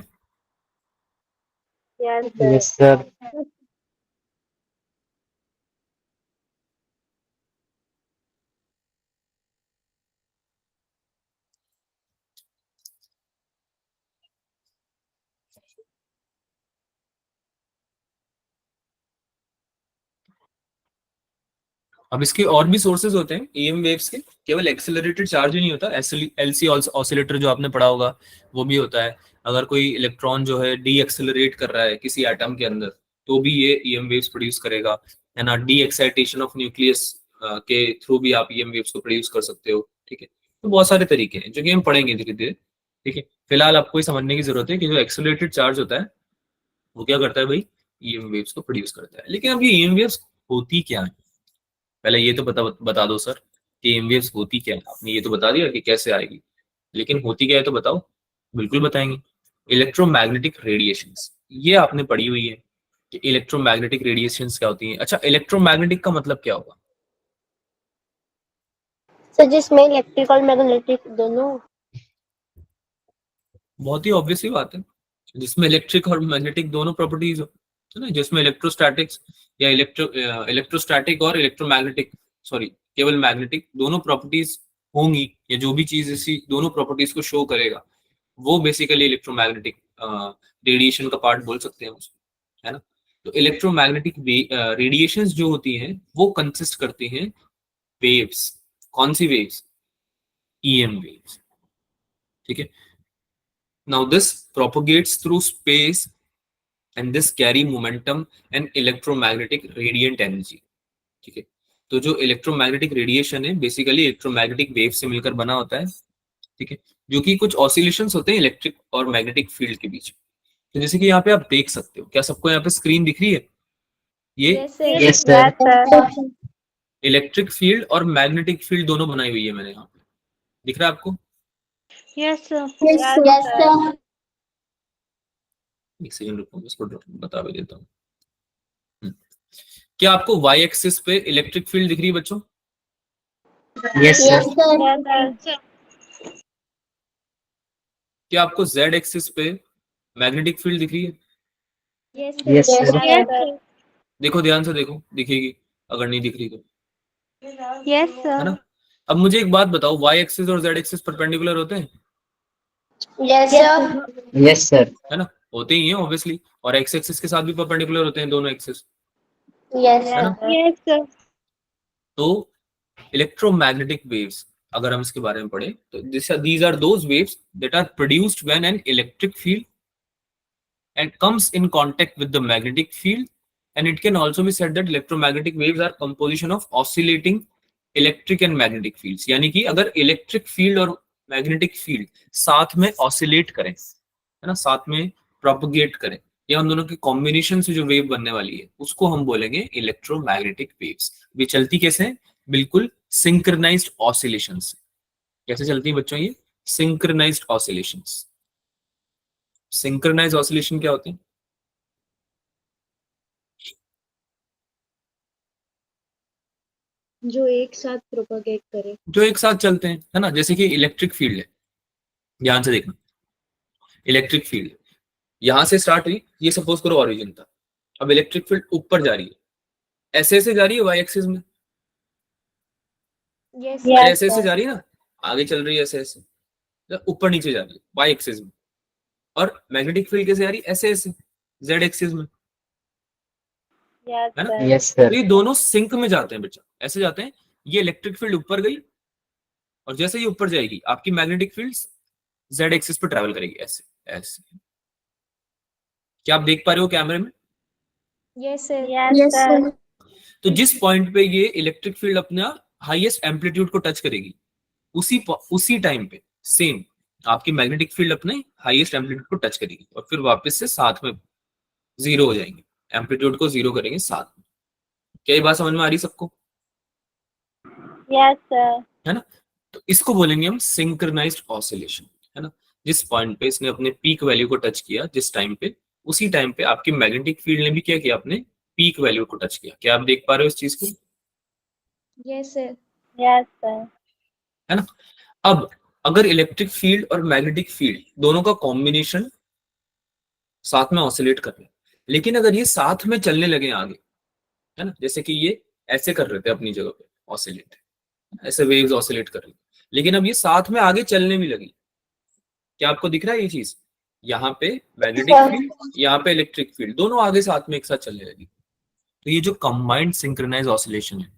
Yes, sir. अब इसके और भी सोर्सेज होते हैं ईएम वेव्स के, केवल एक्सेलरेटेड चार्ज ही नहीं होता। एलसी ऑसिलेटर जो आपने पढ़ा होगा वो भी होता है। अगर कोई इलेक्ट्रॉन जो है डी एक्सेलरेट कर रहा है किसी एटम के अंदर तो भी ये ईएम वेव्स प्रोड्यूस करेगा, है ना। डी एक्साइटेशन ऑफ न्यूक्लियस के थ्रू भी आप ईएम वेव्स को प्रोड्यूस कर सकते हो, ठीक है। तो बहुत सारे तरीके हैं जो कि हम पढ़ेंगे धीरे धीरे, ठीक है। फिलहाल आपको ये समझने की जरूरत है कि जो एक्सेलरेटेड चार्ज होता है वो क्या करता है भाई, ईएम वेव्स को प्रोड्यूस करता है। लेकिन अब ये ईएम वेव्स होती क्या है, पहले ये तो बता दो सर कि ईएमवेव्स होती क्या है। आपने ये तो बता दिया कि कैसे आएगी, लेकिन होती क्या है तो बताओ। बिल्कुल बताएंगे। इलेक्ट्रोमैग्नेटिक रेडिएशंस, ये आपने पढ़ी हुई है कि इलेक्ट्रोमैग्नेटिक रेडिएशंस क्या होती हैं। अच्छा, इलेक्ट्रोमैग्नेटिक का मतलब क्या होगा? सर जिसमें इलेक्ट्रिक और मैग्नेटिक दोनों। बहुत ही ऑब्वियस ही बात है, जिसमें इलेक्ट्रिक और मैग्नेटिक दोनों प्रॉपर्टीज हो, है ना, जिसमें इलेक्ट्रोस्टैटिक्स या इलेक्ट्रोस्टैटिक और इलेक्ट्रोमैग्नेटिक, सॉरी केवल मैग्नेटिक दोनों प्रॉपर्टीज होंगी, या जो भी चीज इसी दोनों प्रॉपर्टीज को शो करेगा वो बेसिकली इलेक्ट्रोमैग्नेटिक रेडिएशन का पार्ट बोल सकते हैं उसको, है ना। तो इलेक्ट्रोमैग्नेटिक रेडिएशंस जो होती हैं वो कंसिस्ट करती हैं वेव्स। कौन सी वेव्स? ईएम वेव्स, ठीक है। Now this propagates through space and this carry momentum and electromagnetic radiant energy, ठीक है। तो जो इलेक्ट्रोमैग्नेटिक रेडिएशन है बेसिकली इलेक्ट्रोमैग्नेटिक वेव से मिलकर बना होता है, ठीक है, जो कि कुछ ऑसिलेशंस होते हैं इलेक्ट्रिक और मैग्नेटिक फील्ड के बीच। तो जैसे कि यहाँ पे आप देख सकते हो, क्या सबको यहाँ पे स्क्रीन दिख रही है? ये Yes, sir. Yes, sir. Yes, sir. Electric field और मैग्नेटिक फील्ड दोनों बनाई हुई है मैंने यहाँ पे, दिख रहा है आपको? Yes, sir. Yes, sir. एक सेकंड रुको, मैं इसको बता भी देता हूँ। क्या आपको वाई एक्सिस पे इलेक्ट्रिक फील्ड दिख रही है बच्चों? Yes, sir. Yes, sir. Yes, sir. क्या आपको जेड एक्सिस पे मैग्नेटिक फील्ड दिख रही है? Yes, Yes, sir. Yes, sir. देखो ध्यान से देखो, दिखेगी, अगर नहीं दिख रही तो, Yes, है ना। sir. अब मुझे एक बात बताओ, वाई एक्सिस और जेड एक्सिस परपेंडिकुलर होते हैं? Yes, sir. Yes, sir. है ना, होते ही हैं ऑब्वियसली, और एक्स एक्सिस के साथ भी परपेंडिकुलर होते हैं दोनों एक्सिस, Yes, है ना। sir. Yes, sir. तो इलेक्ट्रोमैग्नेटिक वेव्स अगर हम इसके बारे में पढ़े तो these are those waves that are produced when an electric field and comes in contact with the magnetic field, and it can also be said that electromagnetic waves are composition of oscillating electric and magnetic fields। यानी कि अगर electric field और magnetic field साथ में oscillate करें, है ना, साथ में प्रोपगेट करें, या उन दोनों के कॉम्बिनेशन से जो वेव बनने वाली है उसको हम बोलेंगे इलेक्ट्रोमैग्नेटिक वेव्स। वे चलती कैसे हैं? बिल्कुल सिंक्रोनाइज्ड ऑसिलेशंस। कैसे चलती हैं बच्चों ये? Synchronised oscillations. सिंक्रोनाइज्ड ऑसिलेशन क्या होते हैं? जो एक साथ प्रोपगेट करे, जो एक साथ चलते हैं, है ना। जैसे कि इलेक्ट्रिक फील्ड है, ध्यान से देखना, इलेक्ट्रिक फील्ड यहां से स्टार्ट हुई, ये सपोज करो ओरिजिन था, अब इलेक्ट्रिक फील्ड ऊपर जा रही है, ऐसे ऐसे जा रही है वाई एक्सिस में, yes, Yes, ऐसे ऐसे जा रही है ना, आगे चल रही है ऐसे ऐसे, ऊपर नीचे जा रही है वाई एक्सिस में। और मैग्नेटिक फील्ड कैसे जा रही है? ऐसे ऐसे जेड एक्सिस में, yes, है ना। sir. Yes, sir. तो ये दोनों सिंक में जाते हैं बच्चा, ऐसे जाते हैं। ये इलेक्ट्रिक फील्ड ऊपर गई, और जैसे ही ऊपर जाएगी आपकी मैग्नेटिक फील्ड जेड एक्सिस पर ट्रैवल करेगी, ऐसे ऐसे। क्या आप देख पा रहे हो कैमरे में? yes, sir. Yes, sir. तो जिस पॉइंट पे ये इलेक्ट्रिक फील्ड अपना हाईएस्ट एम्पलीट्यूड को टच करेगी, उसी टाइम पे सेम आपकी मैग्नेटिक फील्ड अपने हाईएस्ट एम्पलीट्यूड को टच करेगी, और फिर वापस से साथ में जीरो हो जाएंगे, एम्पलीट्यूड को जीरो करेंगे साथ में। क्या ये बात समझ में आ रही सबको? Yes, sir. है ना। तो इसको बोलेंगे हम सिंक्रोनाइज्ड ऑसिलेशन, है ना। जिस पॉइंट पे इसने अपने पीक वैल्यू को टच किया, जिस टाइम पे, उसी टाइम पे आपकी मैग्नेटिक फील्ड ने भी क्या किया? अपने पीक वैल्यू को टच किया। क्या आप देख पा रहे हो इस चीज को? Yes, sir. Yes, sir. है ना। अब अगर इलेक्ट्रिक फील्ड और मैग्नेटिक फील्ड दोनों का कॉम्बिनेशन साथ में ऑसिलेट कर रहे हैं, लेकिन अगर ये साथ में चलने लगे आगे, है ना, जैसे कि ये ऐसे कर रहे थे अपनी जगह पे ऑसिलेट, ऐसे वेव्स ऑसिलेट कर रही, लेकिन अब ये साथ में आगे चलने भी लगी। क्या आपको दिख रहा है ये चीज? यहाँ पे मैग्नेटिक फील्ड, यहाँ पे इलेक्ट्रिक फील्ड, दोनों आगे साथ में एक साथ चलने लगी। तो ये जो कंबाइंड सिंक्रोनाइज ऑसिलेशन है,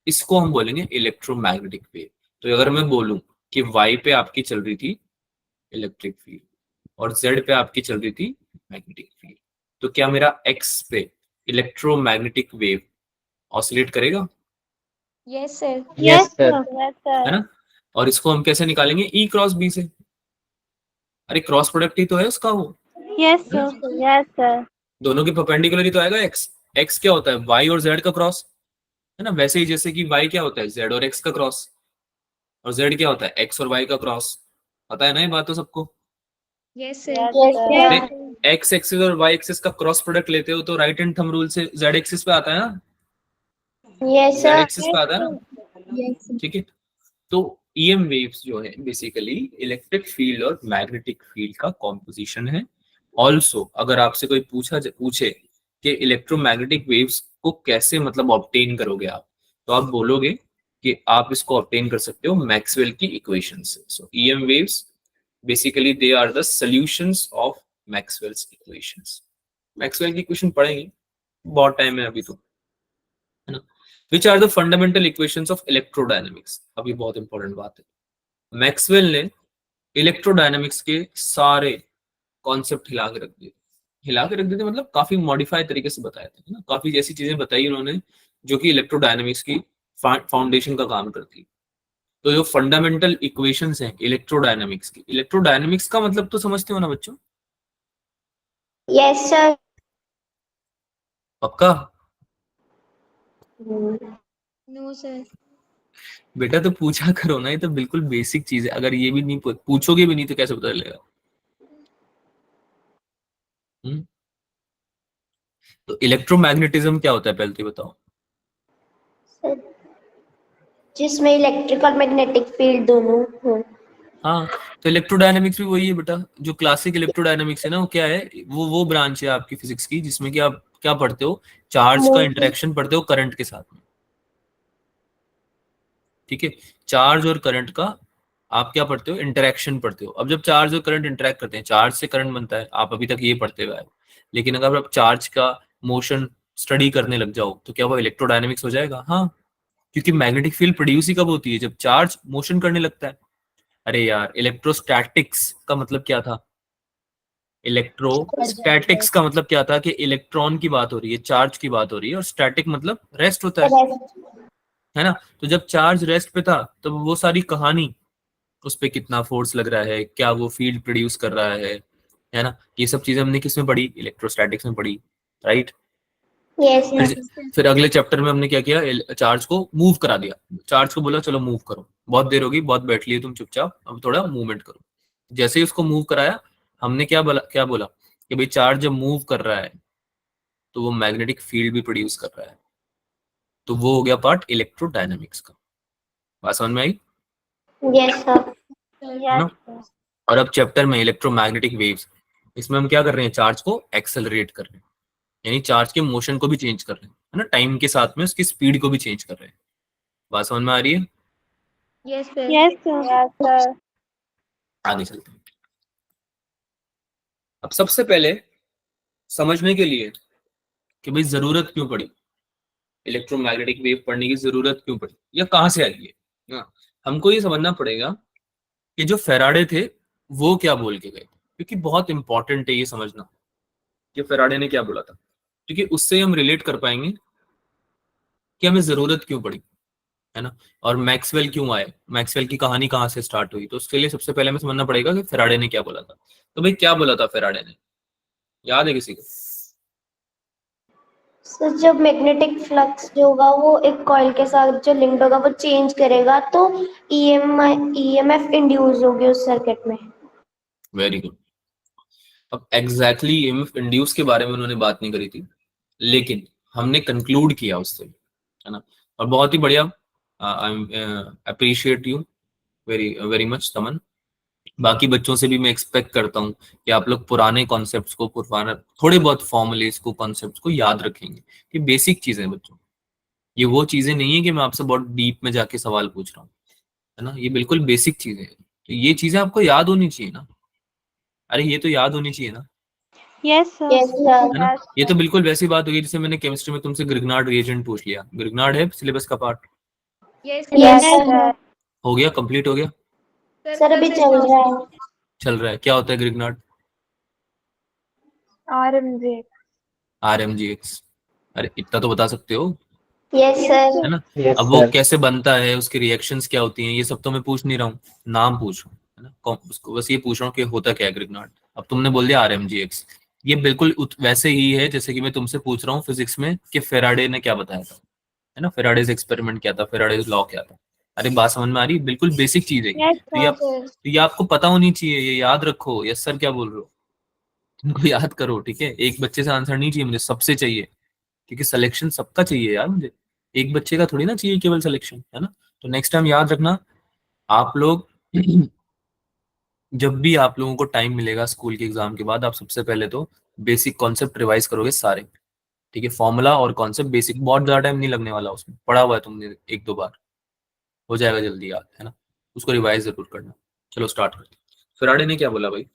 इसको हम बोलेंगे इलेक्ट्रोमैग्नेटिक वेव। तो अगर मैं बोलूं कि वाई पे आपकी चल रही थी इलेक्ट्रिक फील्ड और जेड पे आपकी चल रही थी मैग्नेटिक फील्ड, तो क्या मेरा एक्स पे इलेक्ट्रोमैग्नेटिक वेव ऑसिलेट करेगा? Yes, sir. Yes, sir. Yes, है sir. ना। और इसको हम कैसे निकालेंगे? ई क्रॉस बी से। अरे क्रॉस प्रोडक्ट ही तो है उसका, वो Yes, sir. Yes, sir. दोनों के परपेंडिकुलर ही तो आएगा एक्स। एक्स क्या होता है? वाई और जेड का क्रॉस, है ना। वैसे ही जैसे कि वाई क्या होता है? जेड और एक्स का क्रॉस, और जेड क्या होता है? एक्स और वाई का क्रॉस। पता है ना ये बात तो सबको? Yes, sir. Yes, sir. X axis और वाई एक्सिस का क्रॉस प्रोडक्ट लेते हो तो राइट हैंड थंब रूल से जेड एक्सिस पे आता है ना, Yes, जेड sir. एक्सिस पे आता है ना, Yes. ठीक है। तो ईएम वेव्स जो है बेसिकली इलेक्ट्रिक फील्ड और मैग्नेटिक फील्ड का कॉम्पोजिशन है, ऑल्सो अगर आपसे कोई पूछे कि इलेक्ट्रोमैग्नेटिक वेव्स को कैसे मतलब ऑब्टेन करोगे आप, तो आप बोलोगे कि आप इसको ऑब्टेन कर सकते हो मैक्सवेल की इक्वेशन से. So EM waves basically they are the solutions of Maxwell's equations. Maxwell की इक्वेशन पढ़ेंगे, बहुत टाइम है अभी तो, है ना. Which are the fundamental equations of electrodynamics. अभी बहुत इंपॉर्टेंट बात है. मैक्सवेल ने इलेक्ट्रोडायनेमिक्स के सारे कॉन्सेप्ट हिला के रख देते मतलब काफी मॉडिफाइड तरीके से बताए थे, है ना. काफी ऐसी चीजें बताई उन्होंने जो कि इलेक्ट्रोडायनेमिक्स की फाउंडेशन का काम करती है. तो जो फंडामेंटल इक्वेशंस हैं इलेक्ट्रोडायनेमिक्स का मतलब तो समझते हो ना बच्चों, यस सर. पक्का. No sir. बेटा तो पूछा करो ना, ये तो बिल्कुल बेसिक चीज है. अगर ये भी नहीं पूछोगे भी नहीं तो कैसे पता चलेगा. हम्म? तो इलेक्ट्रोमैग्नेटिज्म क्या होता है पहले तो ये बताओ. जिसमें इलेक्ट्रिकल मैग्नेटिक फील्ड दोनों हो. हाँ, तो इलेक्ट्रोडायनेमिक्स भी वही है बेटा. जो क्लासिक इलेक्ट्रोडायनेमिक्स है ना, वो क्या है, वो ब्रांच है आपकी फिजिक्स की जिसमें कि आप क्या पढ़ते हो, चार्ज का इंटरेक्शन पढ़ते हो करंट के साथ में. ठीक है, चार्ज और करंट का आप क्या पढ़ते हो, इंटरेक्शन पढ़ते हो. अब जब चार्ज और करंट इंटरेक्ट करते हैं, चार्ज से करंट बनता है, आप अभी तक ये पढ़ते हुए आए हो. लेकिन अगर आप चार्ज का मोशन स्टडी करने लग जाओ तो क्या वो इलेक्ट्रोडायनेमिक्स हो जाएगा. हाँ, क्योंकि मैग्नेटिक फील्ड प्रोड्यूस ही कब होती है, जब चार्ज मोशन करने लगता है. अरे यार, इलेक्ट्रोस्टैटिक्स का मतलब क्या था, इलेक्ट्रोस्टैटिक्स का मतलब क्या था कि इलेक्ट्रॉन की बात हो रही है, चार्ज की बात हो रही है, और स्टैटिक मतलब रेस्ट होता है ना. तो जब चार्ज रेस्ट पे था तो वो सारी कहानी, उस पे कितना फोर्स लग रहा है, क्या वो फील्ड प्रोड्यूस कर रहा है ना, ये सब चीजें हमने किस में पढ़ी, इलेक्ट्रोस्टैटिक्स में पढ़ी, राइट. यस फिर अगले चैप्टर में हमने क्या किया, चार्ज को मूव करा दिया. चार्ज को बोला चलो मूव करो, बहुत देर होगी, बहुत बैठ लिए तुम चुपचाप, अब थोड़ा मूवमेंट करो. जैसे ही उसको मूव कराया, हमने क्या बोला कि भाई चार्ज जब मूव कर रहा है तो वो मैग्नेटिक फील्ड भी प्रोड्यूस कर रहा है. तो वो हो गया पार्ट इलेक्ट्रोडायनेमिक्स का. बात समझ में आई, यस सर. है Yes, ना. sir. और अब चैप्टर में इलेक्ट्रोमैग्नेटिक वेव्स, इसमें हम क्या कर रहे हैं, चार्ज को एक्सेलरेट कर रहे हैं, यानी चार्ज के मोशन को भी चेंज कर रहे हैं, है ना, टाइम के साथ में उसकी स्पीड को भी चेंज कर रहे हैं. बात समझ में आ रही है. Yes sir. Yes, sir. Yes, sir. आगे चलते हैं. अब सबसे पहले समझने के लिए कि भाई जरूरत क्यों पड़ी, इलेक्ट्रोमैग्नेटिक वेव पढ़ने की जरूरत क्यों पड़ी या कहाँ से आई है, हाँ, हमको ये समझना पड़ेगा कि जो फेराडे थे वो क्या बोल के गए, क्योंकि बहुत इंपॉर्टेंट है ये समझना कि फेराडे ने क्या बोला था, क्योंकि उससे हम रिलेट कर पाएंगे कि हमें जरूरत क्यों पड़ी, है ना. और मैक्सवेल क्यों आए, मैक्सवेल की कहानी कहाँ से स्टार्ट हुई, तो उसके लिए सबसे पहले हमें समझना पड़ेगा कि फेराडे ने क्या बोला था. तो भाई क्या बोला था फेराडे ने, याद है किसी को. सर जब मैग्नेटिक फ्लक्स जो होगा वो एक कॉइल के साथ जो लिंक्ड होगा वो चेंज करेगा तो ईएमएफ इंड्यूस होगी उस सर्किट में. Very good. अब एग्जैक्टली ईएमएफ इंड्यूस के बारे में उन्होंने बात नहीं करी थी, लेकिन हमने कंक्लूड किया उससे, है ना. और बहुत ही बढ़िया, I appreciate you very very much तमन. बाकी बच्चों से भी मैं एक्सपेक्ट करता हूँ कि आप लोग पुराने कॉन्सेप्ट्स को, पुराना थोड़े बहुत फॉर्मुलेज को, कॉन्सेप्ट्स को याद रखेंगे. ये बेसिक चीजें हैं बच्चों, ये वो चीजें नहीं है कि मैं आपसे बहुत डीप में जाके सवाल पूछ रहा हूँ, है ना. ये बिल्कुल बेसिक चीजें हैं, तो ये चीजें आपको याद होनी चाहिए ना. अरे ये तो याद होनी चाहिए ना, Yes, sir. Yes sir. है ना. Yes, ये sir. तो बिल्कुल वैसी बात होगी जैसे मैंने केमिस्ट्री में तुमसे ग्रिग्नार्ड रिएजेंट पूछ लिया. ग्रिग्नार्ड है सिलेबस का part, yes Yes, sir. sir. हो गया, कंप्लीट हो गया, सर अभी चल रहा है. चल रहा है. क्या होता है ग्रिग्नार्ड, RMJ. आरएमजीएक्स. अरे इतना तो बता सकते हो, यस सर. है ना. Yes, अब वो sir. कैसे बनता है, उसकी रिएक्शंस क्या होती हैं, ये सब तो मैं पूछ नहीं रहा हूँ, नाम पूछ रहा हूँ, है ना. उसको बस ये पूछ रहा हूँ कि होता क्या है ग्रिग्नार्ड. अब तुमने बोल दिया आरएमजीएक्स. ये बिल्कुल वैसे ही है जैसे कि मैं तुमसे पूछ रहा हूँ फिजिक्स में कि फेराडे ने क्या बताया था, है ना, फेराडेज एक्सपेरिमेंट क्या था, फेराडेज लॉ क्या था. अरे बात समझ में आ रही, बिल्कुल बेसिक चीज है ये. Yes, तो ये आपको पता होनी चाहिए, ये याद रखो. यस सर क्या बोल रहे हो, तुमको याद करो, ठीक है. एक बच्चे से आंसर नहीं चाहिए मुझे, सबसे चाहिए, क्योंकि सिलेक्शन सबका चाहिए यार मुझे. एक बच्चे का थोड़ी ना चाहिए केवल सिलेक्शन, है ना. तो नेक्स्ट टाइम याद रखना आप लोग जब भी आप लोगों को टाइम मिलेगा स्कूल के एग्जाम के बाद, आप सबसे पहले तो बेसिक कॉन्सेप्ट रिवाइज करोगे सारे, ठीक है। फॉर्मूला और कॉन्सेप्ट बेसिक, बहुत ज्यादा टाइम नहीं लगने वाला, उसमें पढ़ा हुआ है तुमने एक दो बार, हो जाएगा जल्दी याद, है ना। उसको रिवाइज जरूर करना। चलो स्टार्ट करते हैं। फेराडे ने क्या बोला भाई,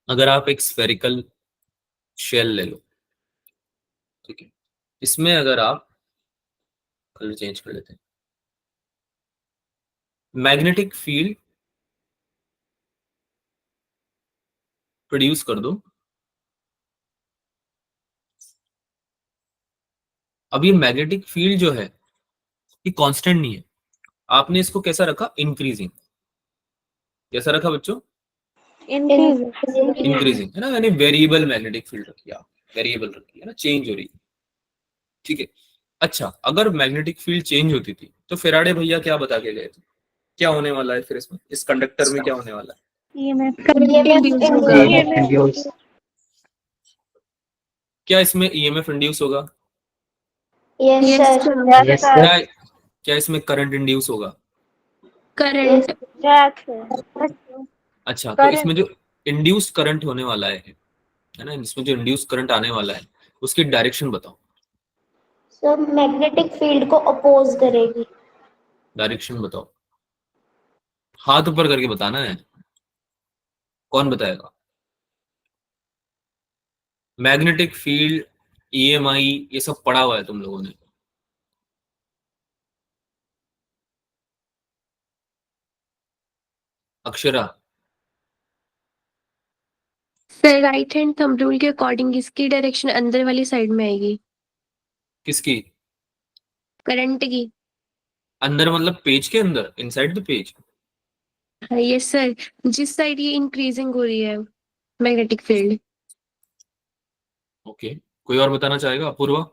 अगर आप एक स्फेरिकल शेल ले लो, ठीक है, इसमें अगर आप, कलर चेंज कर लेते हैं, मैग्नेटिक फील्ड प्रोड्यूस कर दो। अब ये मैग्नेटिक फील्ड जो है ये कांस्टेंट नहीं है, आपने इसको कैसा रखा, इंक्रीजिंग। कैसा रखा बच्चों, Increasing. इंक्रीजिंग, है ना, यानी वेरिएबल मैग्नेटिक फील्ड रखी आप, वेरिएबल रखी है ना, चेंज हो रही है, ठीक है। अच्छा, अगर मैग्नेटिक फील्ड चेंज होती थी तो फेराडे भैया क्या बता के गए थे, क्या होने वाला है फिर इसमें, इस कंडक्टर में क्या होने वाला है, EMF EMF induced induced होगा. EMF induced. क्या इसमें ईएमएफ इंड्यूस होगा, Yes, Yes, sir. sir. Yes, sir. क्या क्या इसमें करंट इंड्यूस होगा। Current. Yes, अच्छा, तो Current. इसमें जो इंड्यूस्ड करंट होने वाला है ना, इसमें जो इंड्यूस्ड करंट आने वाला है उसकी डायरेक्शन बताओ, सर मैग्नेटिक फील्ड को अपोज करेगी. डायरेक्शन बताओ, हाथ ऊपर करके बताना है, कौन बताएगा। मैग्नेटिक फील्ड, ईएमआई, ये सब पढ़ा हुआ है तुम लोगों ने। Akshara, sir right hand thumb rule के अकॉर्डिंग इसकी डायरेक्शन अंदर वाली साइड में आएगी, किसकी, करंट की। अंदर मतलब पेज के अंदर, inside the page. Yes sir, जिस साइड ये इंक्रीजिंग हो रही है मैग्नेटिक फील्ड। ओके, कोई और बताना चाहेगा, अपूर्वा।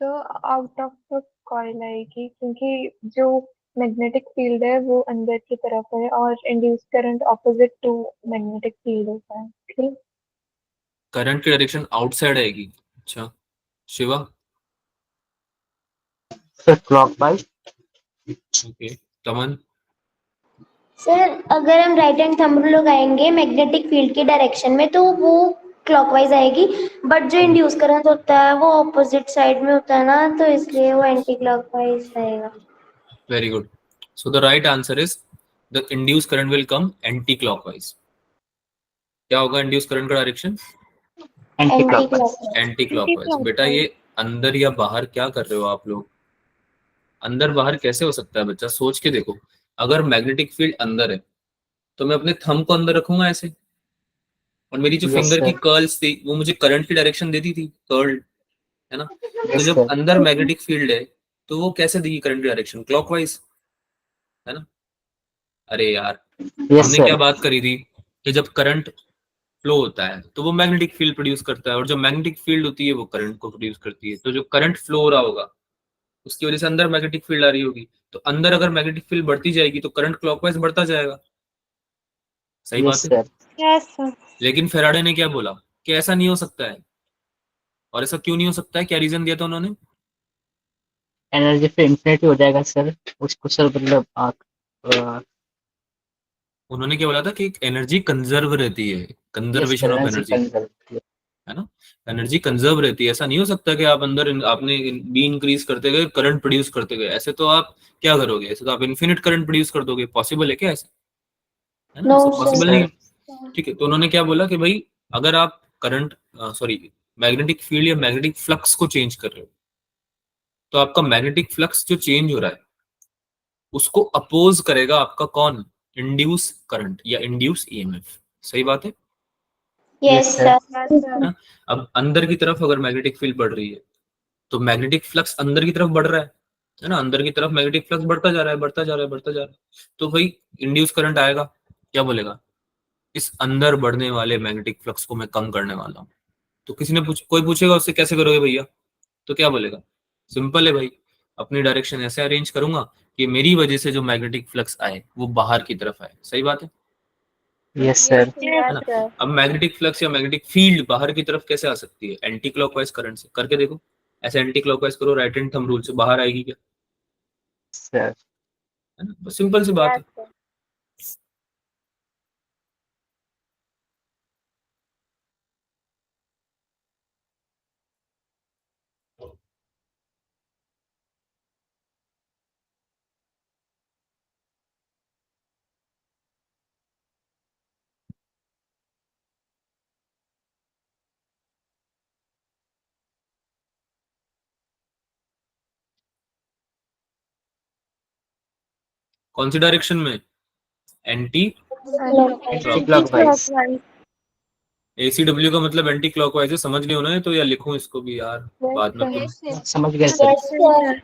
तो आउट ऑफ द कॉइल आएगी क्योंकि जो मैग्नेटिक फील्ड है वो अंदर की तरफ है और induce current opposite to magnetic field होता है. ठीक. करंट की डायरेक्शन आउटसाइड आएगी, अच्छा। Shiva, Sir, clockwise. Okay. Taman, sir अगर हम राइट हैंड थंब रूल लगाएंगे मैग्नेटिक फील्ड की डायरेक्शन में तो वो क्लॉकवाइज आएगी, बट जो इंड्यूस करंट होता है वो ऑपोजिट साइड में होता है ना, तो इसलिए वो एंटी क्लॉकवाइज आएगा. Very good. So the right answer is the induce current will come anti clockwise. क्या होगा इंड्यूस करंट का direction, anti Anti-clockwise. Clockwise. Anti clockwise. बेटा ये अंदर या बाहर क्या कर रहे हो आप लोग, अंदर बाहर कैसे हो सकता है बच्चा, सोच के देखो। अगर मैग्नेटिक फील्ड अंदर है तो मैं अपने थंब को अंदर रखूंगा ऐसे, और मेरी जो Yes, फिंगर की sir. कर्ल्स थी वो मुझे करंट की डायरेक्शन देती थी, कर्ल, है ना। तो Yes, जब sir. अंदर मैग्नेटिक फील्ड है तो वो कैसे देगी करंट की डायरेक्शन, क्लॉकवाइज, है ना। अरे यार, Yes, हमने sir. क्या बात करी थी कि जब करंट फ्लो होता है तो वो मैग्नेटिक फील्ड प्रोड्यूस करता है, और जो मैग्नेटिक फील्ड होती है वो करंट को प्रोड्यूस करती है। तो जो करंट फ्लो हो रहा होगा उसकी वजह से अंदर मैग्नेटिक फील्ड आ रही होगी, तो अंदर अगर मैग्नेटिक फील्ड बढ़ती जाएगी तो करंट क्लॉकवाइज बढ़ता जाएगा। सही Yes, बात है। sir. Yes, sir. लेकिन फेराडे ने क्या बोला कि ऐसा नहीं हो सकता है, और ऐसा क्यों नहीं हो सकता है, क्या रीजन दिया था उन्होंने। एनर्जी फिर इंफिनिटी हो जाएगा सर, उसको सर मतलब उन्होंने क्या बोला था कि एनर्जी कंजर्व रहती है, yes conservation sir, of energy energy, conserve. है ना। एनर्जी कंजर्व रहती है, ऐसा नहीं हो सकता कि आप अंदर आपने बी इंक्रीज करते गए करंट प्रोड्यूस करते गए, ऐसे तो आप क्या करोगे, ऐसे तो आप इन्फिनिट करंट प्रोड्यूस कर दोगे, पॉसिबल है क्या ऐसे, है ना, नो ऐसा यस पॉसिबल सर. नहीं सर. है। ठीक है, तो उन्होंने क्या बोला कि भाई अगर आप करंट, सॉरी, मैग्नेटिक फील्ड या मैग्नेटिक फ्लक्स को चेंज कर रहे हो तो आपका मैग्नेटिक फ्लक्स जो चेंज हो रहा है उसको अपोज करेगा आपका कौन, इंड्यूस करंट या इंड्यूस ईएमएफ। सही बात है yes yes sir. Sir. Yes, sir. ना। अब अंदर की तरफ अगर मैग्नेटिक फील्ड बढ़ रही है तो मैग्नेटिक फ्लक्स अंदर की तरफ बढ़ रहा है ना, अंदर की तरफ मैग्नेटिक फ्लक्स बढ़ता जा रहा है, बढ़ता जा रहा है, बढ़ता जा रहा है, तो भाई इंड्यूस करंट आएगा, क्या बोलेगा, इस अंदर बढ़ने वाले मैग्नेटिक फ्लक्स को मैं कम करने वाला हूँ। तो किसी ने कोई पूछेगा उससे कैसे करोगे भैया, तो क्या बोलेगा, सिंपल है भाई, अपनी डायरेक्शन ऐसे अरेंज करूंगा कि मेरी वजह से जो मैग्नेटिक फ्लक्स आए वो बाहर की तरफ आए। सही बात यस सर. है ना। Sir. अब मैग्नेटिक फ्लक्स या मैग्नेटिक फील्ड बाहर की तरफ कैसे आ सकती है, एंटी क्लॉकवाइज करंट से, करके देखो, ऐसे एंटी क्लॉकवाइज करो, राइट हैंड थंब रूल से बाहर आएगी क्या, सर. है ना, बस सिंपल सी बात है। Yes, sir. कौन सी डायरेक्शन में? Anti Anti-clockwise. ACW का मतलब एंटी क्लॉकवाइज है, समझ नहीं होना है तो, या लिखूं इसको भी यार बाद में फिर? समझ गए सर.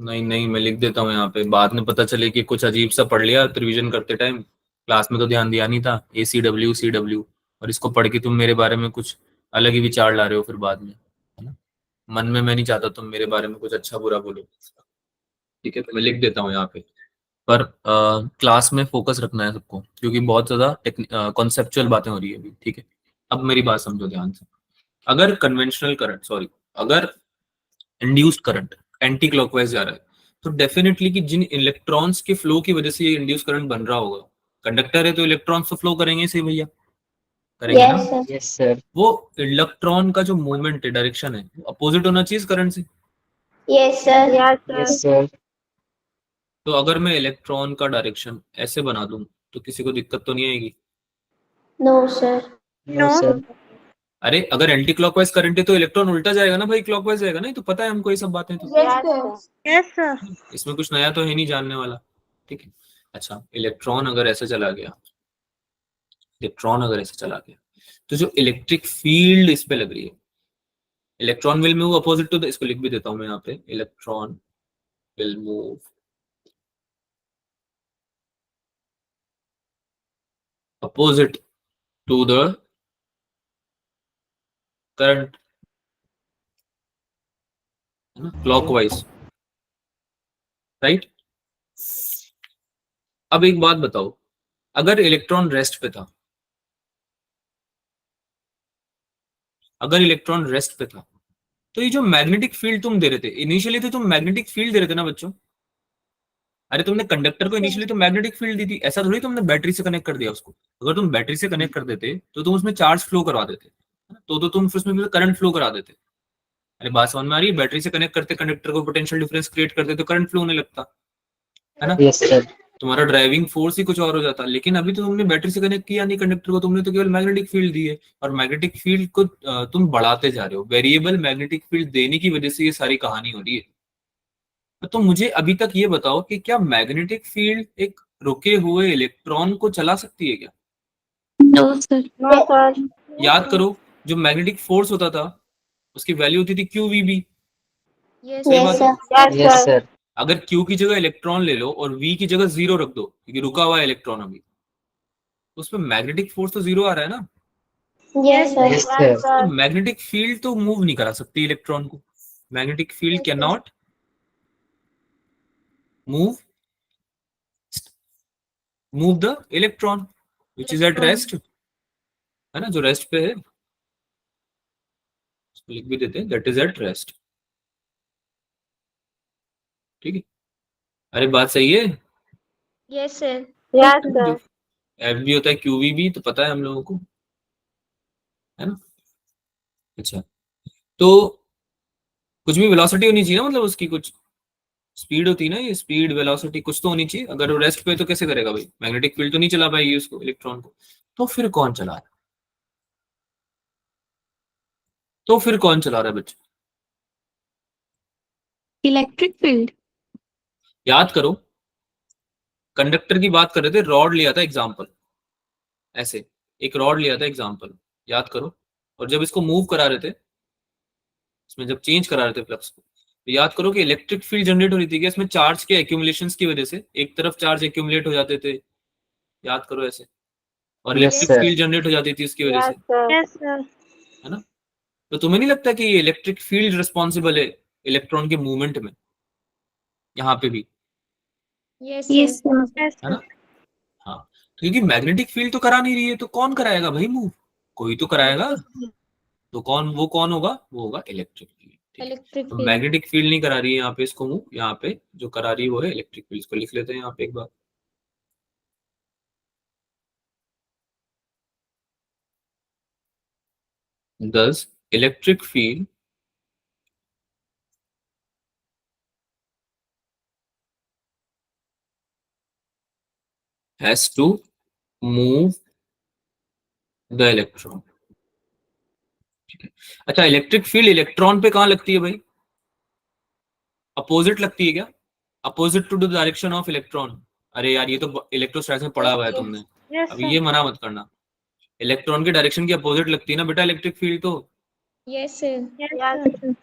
नहीं नहीं, मैं लिख देता हूँ यहाँ पे, बाद में पता चले कि कुछ अजीब सा पढ़ लिया रिवीजन करते टाइम, क्लास में तो ध्यान दिया नहीं था, ACW CW, और इसको पढ़ के तुम मेरे बारे में कुछ अलग ही विचार ला रहे हो फिर बाद में, है ना? मन में मैं नहीं चाहता तुम मेरे बारे में कुछ अच्छा बुरा बोलो, ठीक है? तो मैं लिख देता हूँ यहाँ पे। पर क्लास में फोकस रखना है सबको, क्योंकि बहुत ज्यादा कॉन्सेप्चुअल बातें हो रही है अभी, ठीक है? अब मेरी बात समझो ध्यान से। अगर कन्वेंशनल करंट, सॉरी, अगर इंड्यूस्ड करंट एंटी क्लॉकवाइज जा रहा है, तो डेफिनेटली कि जिन इलेक्ट्रॉन्स के फ्लो की वजह से ये इंड्यूस करंट बन रहा होगा, कंडक्टर है तो इलेक्ट्रॉन्स तो फ्लो करेंगे सही भैया, करेंगे ना? Yes sir. Yes sir. वो इलेक्ट्रॉन का जो मूवमेंट है, डायरेक्शन है, अपोजिट होना चाहिए करंट से। Yes sir. Yes sir. तो अगर मैं इलेक्ट्रॉन का डायरेक्शन ऐसे बना दूं तो किसी को दिक्कत तो नहीं आएगी? No sir. No sir. अरे अगर एंटी क्लॉकवाइज करंट है तो इलेक्ट्रॉन उल्टा जाएगा ना भाई, क्लॉकवाइज जाएगा ना, ये तो पता है हमको ये सब बातें तो। Yes sir. इसमें कुछ नया तो है नहीं जानने वाला, ठीक है? अच्छा, इलेक्ट्रॉन अगर ऐसे चला गया, इलेक्ट्रॉन अगर ऐसे चला गया, तो जो इलेक्ट्रिक फील्ड इस पे लग रही है, electron will move opposite to the, इसको लिख भी देता हूं मैं यहाँ पे, electron will move opposite to the current, है ना, क्लॉकवाइज, राइट? अब एक बात बताओ, अगर इलेक्ट्रॉन रेस्ट पे था, अगर इलेक्ट्रॉन रेस्ट पे था, तो ये जो मैग्नेटिक फील्ड तुम दे रहे थे इनिशियली, तो तुम मैग्नेटिक फील्ड दे रहे थे ना बच्चों? अरे तुमने कंडक्टर को इनिशियली तो मैग्नेटिक फील्ड दी थी, ऐसा थोड़ी तुमने बैटरी से कनेक्ट कर दिया उसको। अगर तुम बैटरी से कनेक्ट कर देते तो तुम उसमें चार्ज फ्लो करवा देते, तो तुम फिर उसमें करंट फ्लो करा देते। अरे बात समझ में आ रही है? बैटरी से कनेक्ट करते कंडक्टर को, पोटेंशियल डिफरेंस क्रिएट करते तो करंट फ्लो होने लगता, है ना? Yes sir. तुम्हारा ड्राइविंग फोर्स ही कुछ और हो जाता। लेकिन अभी तो तुमने बैटरी से कनेक्ट किया नहीं कंडक्टर को, तुमने तो केवल मैग्नेटिक फील्ड दी है, और मैग्नेटिक फील्ड को तुम बढ़ाते जा रहे हो। वेरिएबल मैग्नेटिक फील्ड देने की वजह से ये सारी कहानी हो रही है। तो मुझे अभी तक ये बताओ कि क्या मैग्नेटिक फील्ड एक रुके हुए इलेक्ट्रॉन को चला सकती है क्या? No sir. याद करो, जो मैग्नेटिक फोर्स होता था उसकी वैल्यू होती थी QVB, सही यस बात है? सर। Yes sir. अगर Q की जगह इलेक्ट्रॉन ले लो और V की जगह 0 रख दो, क्योंकि रुका हुआ है इलेक्ट्रॉन अभी, तो उसमें मैग्नेटिक फोर्स तो 0 आ रहा है ना? Yes Yes sir. sir. तो मैग्नेटिक फील्ड तो मूव नहीं करा सकती इलेक्ट्रॉन को। Magnetic field can not move the electron which is at rest, है ना? जो रेस्ट पे है उसको लिख भी देते हैं, दैट इज एट रेस्ट, ठीक है? अरे बात सही है? Yes sir. एफ भी होता है QV भी, तो पता है हम लोगों को, है ना? अच्छा, तो कुछ भी वेलोसिटी होनी चाहिए ना, मतलब उसकी कुछ स्पीड होती है ना, ये स्पीड वेलोसिटी कुछ तो होनी चाहिए। अगर वो रेस्ट पे तो कैसे करेगा भाई? मैग्नेटिक फील्ड तो नहीं चला पाएगी उसको, इलेक्ट्रॉन को। तो फिर कौन चला रहा है? तो फिर कौन चला रहा है बच्चे? Electric field. याद करो, कंडक्टर की बात कर रहे थे, रॉड लिया था एग्जाम्पल, ऐसे एक रॉड लिया था एग्जाम्पल, याद करो। और जब इसको मूव करा रहे थे, इसमें जब चेंज करा रहे थे फ्लक्स को, तो याद करो कि इलेक्ट्रिक फील्ड जनरेट हो रही थी कि इसमें चार्ज के एक्यूमुलेशन की वजह से एक तरफ चार्ज एक्यूमुलेट हो जाते थे, याद करो ऐसे, और Yes electric sir. Field generate हो जाती थी इसकी वजह से, है ना? तो तुम्हें नहीं लगता कि ये इलेक्ट्रिक फील्ड रिस्पॉन्सिबल है इलेक्ट्रॉन के मूवमेंट में, यहाँ पे भी, यस Yes sir. है ना? हाँ, तो क्योंकि मैग्नेटिक फील्ड तो करा नहीं रही है, तो कौन कराएगा भाई मूव? कोई तो कराएगा। तो कौन, वो कौन होगा? वो होगा इलेक्ट्रिक फील्ड, ठीक है? इलेक्ट्रिक तो मैग्नेटिक फील्ड नहीं करा रही है यहाँ पे इसको मूव, यहाँ पे जो करा रही है वो है इलेक्ट्रिक फील्ड। इसको लिख लेते हैं यहाँ पे एक बार, thus electric field has to move the electron, ठीक है? अच्छा, इलेक्ट्रिक फील्ड इलेक्ट्रॉन पे कहाँ लगती है भाई? अपोजिट लगती है क्या? Opposite to the direction of electron. अरे यार ये तो इलेक्ट्रोस्टैटिक्स में पढ़ा हुआ है तुमने, यस अब ये मना मत करना। इलेक्ट्रॉन की डायरेक्शन की अपोजिट लगती है ना बेटा इलेक्ट्रिक फील्ड तो, यस सर। सर।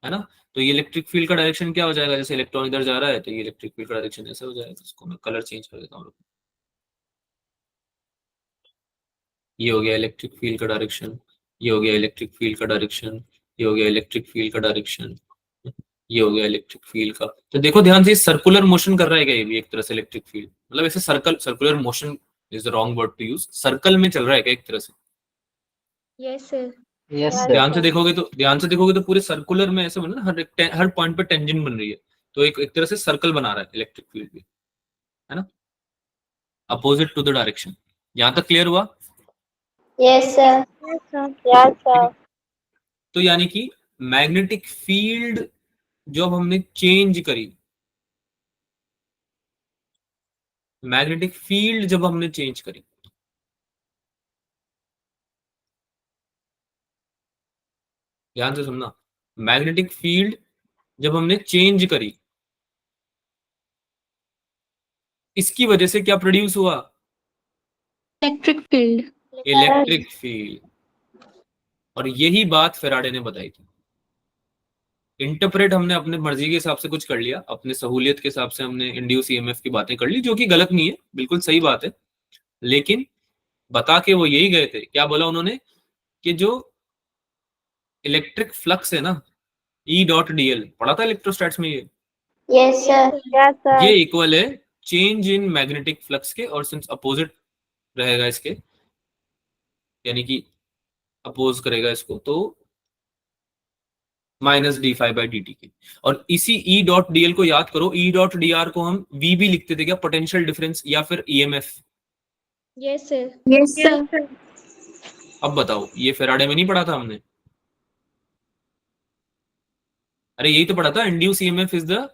है ना। तो ये इलेक्ट्रिक फील्ड का डायरेक्शन क्या हो जाएगा, जैसे इलेक्ट्रॉन इधर जा रहा है तो ये इलेक्ट्रिक फील्ड का डायरेक्शन ऐसे हो जाएगा। इसको मैं कलर चेंज कर देता हूँ। ये हो गया इलेक्ट्रिक फील्ड का डायरेक्शन, ये हो गया इलेक्ट्रिक फील्ड का डायरेक्शन, ये हो गया इलेक्ट्रिक फील्ड का डायरेक्शन, ये हो गया इलेक्ट्रिक फील्ड का। तो देखो ध्यान से, सर्कुलर मोशन कर रहा है क्या ये भी एक तरह से इलेक्ट्रिक फील्ड, मतलब ऐसे circular motion is the wrong word to use, circle में चल रहा है क्या एक तरह से। Yes sir. Yes sir. ध्यान से देखोगे तो पूरे सर्कुलर में ऐसे बना, हर पॉइंट पे टेंजेंट बन रही है, तो एक तरह से सर्कल बना रहा है इलेक्ट्रिक फील्ड भी, है ना, अपोजिट टू द डायरेक्शन। यहां तक क्लियर हुआ। Yes sir. तो यानी कि मैग्नेटिक फील्ड जब हमने चेंज करी, मैग्नेटिक फील्ड जब हमने चेंज करी, ध्यान से सुनना, मैग्नेटिक फील्ड जब हमने चेंज करी, इसकी वजह से क्या प्रोड्यूस हुआ, इलेक्ट्रिक फील्ड। Electric field. और यही बात फेराडे ने बताई थी। इंटरप्रेट हमने अपने मर्जी के हिसाब से कुछ कर लिया, अपने सहूलियत के हिसाब से हमने इंड्यूस ईएमएफ की बातें कर ली, जो कि गलत नहीं है, बिल्कुल सही बात है। लेकिन बता के वो यही गए थे, क्या बोला उन्होंने, कि जो इलेक्ट्रिक फ्लक्स है ना, ई डॉट डीएल, पढ़ा था इलेक्ट्रोस्टैट्स में ये, यस सर। ये इक्वल है चेंज इन मैग्नेटिक फ्लक्स के, और सिंस अपोजिट रहेगा इसके, यानी कि अपोज करेगा इसको, तो minus D five by D T के। और इसी ई डॉट डीएल को याद करो, ई डॉट डी आर को हम वी भी लिखते थे क्या, पोटेंशियल डिफरेंस या फिर EMF. Yes sir. Yes sir. अब बताओ, ये फेराडे में नहीं पढ़ा था हमने, अरे यही तो पढ़ा था, induce EMF is the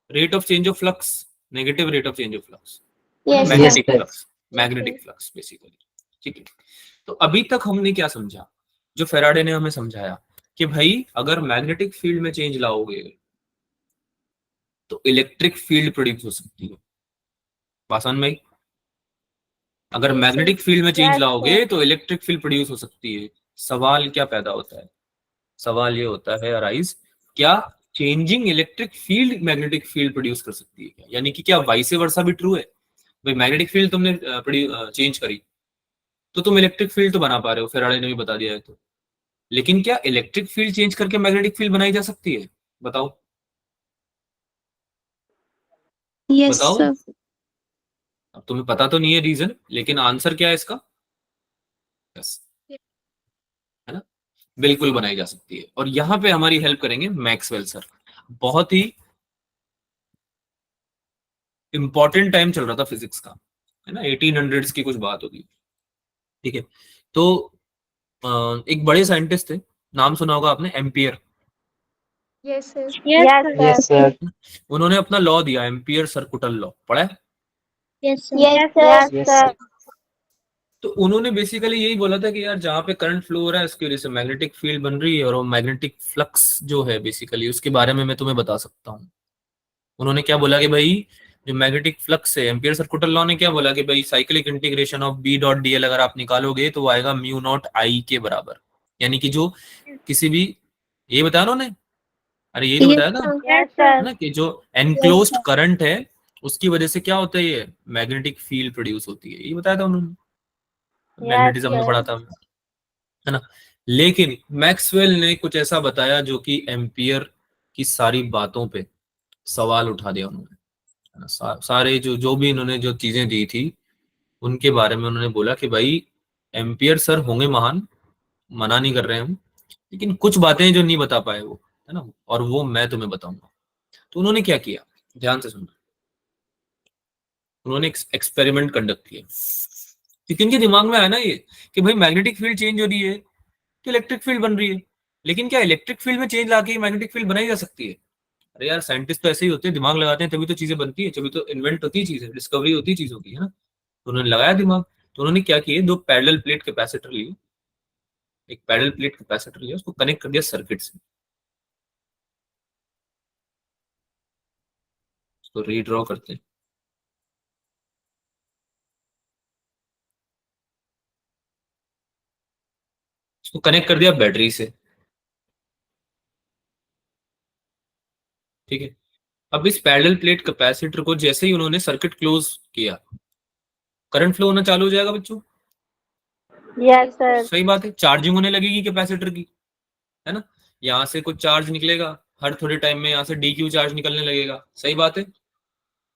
rate of change of flux, negative rate of change of flux, yes magnetic sir. Flux, magnetic flux basically. ठीक है, तो अभी तक हमने क्या समझा, जो फेराडे ने हमें समझाया कि भाई अगर मैग्नेटिक फील्ड में चेंज लाओगे तो इलेक्ट्रिक फील्ड प्रोड्यूस हो सकती है, आसान में ही। अगर Yes, मैग्नेटिक फील्ड में चेंज Yes, लाओगे तो इलेक्ट्रिक फील्ड प्रोड्यूस हो सकती है। सवाल क्या पैदा होता है, सवाल ये होता है अराइज, क्या changing electric field magnetic field produce कर सकती है क्या, यानी कि क्या वाइस वर्सा भी ट्रू है। भाई मैग्नेटिक फील्ड तुमने चेंज करी तो तुम इलेक्ट्रिक फील्ड तो बना पा रहे हो, फेराडे ने भी बता दिया है तो, लेकिन क्या इलेक्ट्रिक फील्ड चेंज करके मैग्नेटिक फील्ड बनाई जा सकती है, बताओ यस बताओ। सर। अब तुम्हें पता तो नहीं है रीजन, लेकिन आंसर क्या है इसका, यस, है ना, बिल्कुल बनाई जा सकती है। और यहां पे हमारी हेल्प करेंगे मैक्सवेल सर। बहुत ही इंपॉर्टेंट टाइम चल रहा था फिजिक्स का, है ना, 1800s की कुछ बात होगी। ठीक है, तो एक बड़े साइंटिस्ट थे, नाम सुना होगा आपने, ampere. Yes sir. Yes sir. उन्होंने अपना लॉ दिया, एम्पियर सर्कुटल लॉ, पढ़ा है। Yes yes sir. तो उन्होंने बेसिकली यही बोला था कि यार जहाँ पे करंट फ्लो हो रहा है उसकी वजह से मैग्नेटिक फील्ड बन रही है, और वो मैग्नेटिक फ्लक्स जो है बेसिकली उसके बारे में मैं तुम्हें बता सकता हूँ। उन्होंने क्या बोला कि भाई जो मैग्नेटिक फ्लक्स है, एम्पियर सर्कुटल लॉ ने क्या बोला कि भाई cyclic integration of B dot dl अगर आप निकालोगे तो वो आएगा म्यू नॉट आई के बराबर, यानी कि जो किसी भी, ये बताया उन्होंने, अरे यही तो यस बताया था, सर। है ना, कि जो एनक्लोज्ड करंट है उसकी वजह से क्या होता है, ये मैग्नेटिक फील्ड प्रोड्यूस होती है, ये बताया था उन्होंने, मैग्नेटिज्म में पढ़ा था, है ना। लेकिन मैक्सवेल ने कुछ ऐसा बताया जो कि एम्पियर की सारी बातों पे सवाल उठा दिया उन्होंने, है ना। सारे जो जो भी इन्होंने जो चीजें दी थी उनके बारे में उन्होंने बोला कि भाई एम्पियर सर होंगे महान, मना नहीं कर रहे हम, लेकिन कुछ बातें जो नहीं बता पाए वो, है ना, और वो मैं तुम्हें बताऊंगा। तो उन्होंने क्या किया, ध्यान से सुनना, उन्होंने एक्सपेरिमेंट कंडक्ट किया, क्योंकि उनके दिमाग में आया ना ये कि भाई मैग्नेटिक फील्ड चेंज हो रही है तो इलेक्ट्रिक फील्ड बन रही है, लेकिन क्या इलेक्ट्रिक फील्ड में चेंज लाके मैग्नेटिक फील्ड बनाई जा सकती है। अरे यार साइंटिस्ट तो ऐसे ही होते हैं, दिमाग लगाते हैं तभी तो चीजें बनती है, तभी तो इन्वेंट होती है चीजें, डिस्कवरी होती है चीजों की, है ना। तो उन्होंने लगाया दिमाग, तो उन्होंने क्या किया, दो पैरेलल प्लेट कैपेसिटर लिए, एक पैरेलल प्लेट कैपेसिटर लिया, उसको कनेक्ट कर दिया सर्किट से, तो रीड्रॉ करते हैं। इसको कनेक्ट कर दिया बैटरी से, ठीक है। अब इस पैरेलल प्लेट कैपेसिटर को जैसे ही उन्होंने सर्किट क्लोज किया, करंट फ्लो होना चालू हो जाएगा बच्चों। Yes sir. सही बात है, चार्जिंग होने लगेगी कैपेसिटर की, है ना। यहाँ से कुछ चार्ज निकलेगा, हर थोड़े टाइम में यहाँ से DQ चार्ज निकलने लगेगा, सही बात है,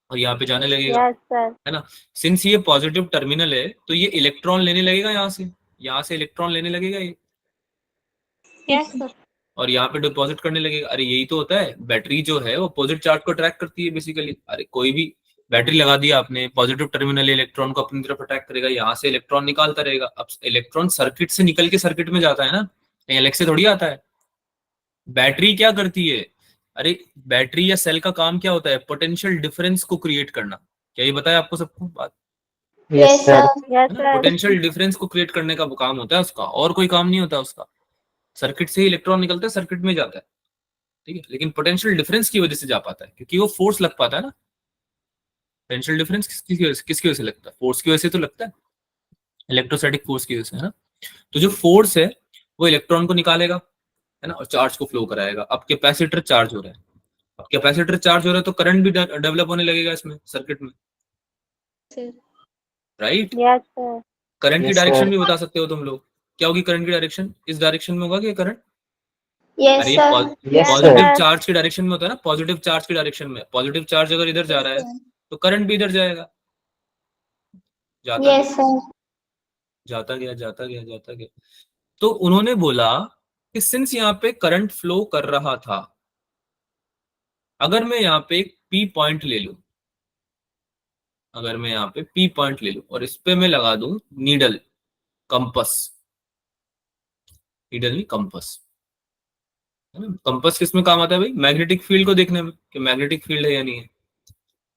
और यहाँ पे जाने लगेगा, यस सर। है ना। सिंस ये पॉजिटिव टर्मिनल है तो ये इलेक्ट्रॉन लेने लगेगा, यहाँ से इलेक्ट्रॉन लेने लगेगा ये, यस सर। और यहाँ पे डिपॉजिट करने लगेगा। अरे यही तो होता है, बैटरी जो है वो पॉजिटिव चार्ज को अट्रैक्ट करती है बेसिकली। अरे कोई भी बैटरी लगा दिया आपने, पॉजिटिव टर्मिनल इलेक्ट्रॉन को अपनी तरफ अट्रैक्ट करेगा, यहाँ से इलेक्ट्रॉन निकालता रहेगा। अब इलेक्ट्रॉन सर्किट से निकल के सर्किट में जाता है ना, कहीं अलग से थोड़ी आता है। बैटरी क्या करती है, अरे बैटरी या सेल का काम क्या होता है, पोटेंशियल डिफरेंस को क्रिएट करना। क्या ये बताया आपको सबको बात, यस सर। यस है ना। पोटेंशियल डिफरेंस को क्रिएट करने का वो काम होता है उसका, और कोई काम नहीं होता उसका। सर्किट से ही इलेक्ट्रॉन निकलता है, सर्किट में जाता है, ठीक है। लेकिन पोटेंशियल डिफरेंस की वजह से जा पाता है, क्योंकि वो फोर्स लग पाता है ना। पोटेंशियल डिफरेंस किसकी वजह से लगता है, फोर्स की वजह से तो लगता है, इलेक्ट्रोस्टैटिक फोर्स की वजह से, है ना। तो जो फोर्स है वो इलेक्ट्रॉन को निकालेगा, है ना, और चार्ज को फ्लो कराएगा। अब कैपेसिटर चार्ज हो रहा है, अब कैपेसिटर चार्ज हो रहा है तो करंट भी डेवलप होने लगेगा इसमें, सर्किट में, राइट। Yes sir. करंट की Yes, डायरेक्शन sir. भी बता सकते हो तुम लोग, क्या होगी करंट की डायरेक्शन, इस डायरेक्शन में होगा क्या करंट। यस अरे sir. Yes, positive sir. Charge की डायरेक्शन में होता है ना, पॉजिटिव चार्ज की डायरेक्शन में, पॉजिटिव चार्ज अगर इधर जा रहा है तो करंट भी इधर जाएगा, जाता यस सर। जाता गया जाता गया जाता गया। तो उन्होंने बोला कि सिंस यहाँ पे करंट फ्लो कर रहा था, अगर मैं यहाँ पे एक P पॉइंट ले लूं, अगर मैं यहाँ पे P पॉइंट ले लूं और इस पे मैं लगा दूं नीडल, कंपस, नीडल नहीं कंपस, है ना। कंपस किस में काम आता है भाई, मैग्नेटिक फील्ड को देखने में, कि मैग्नेटिक फील्ड है या नहीं है।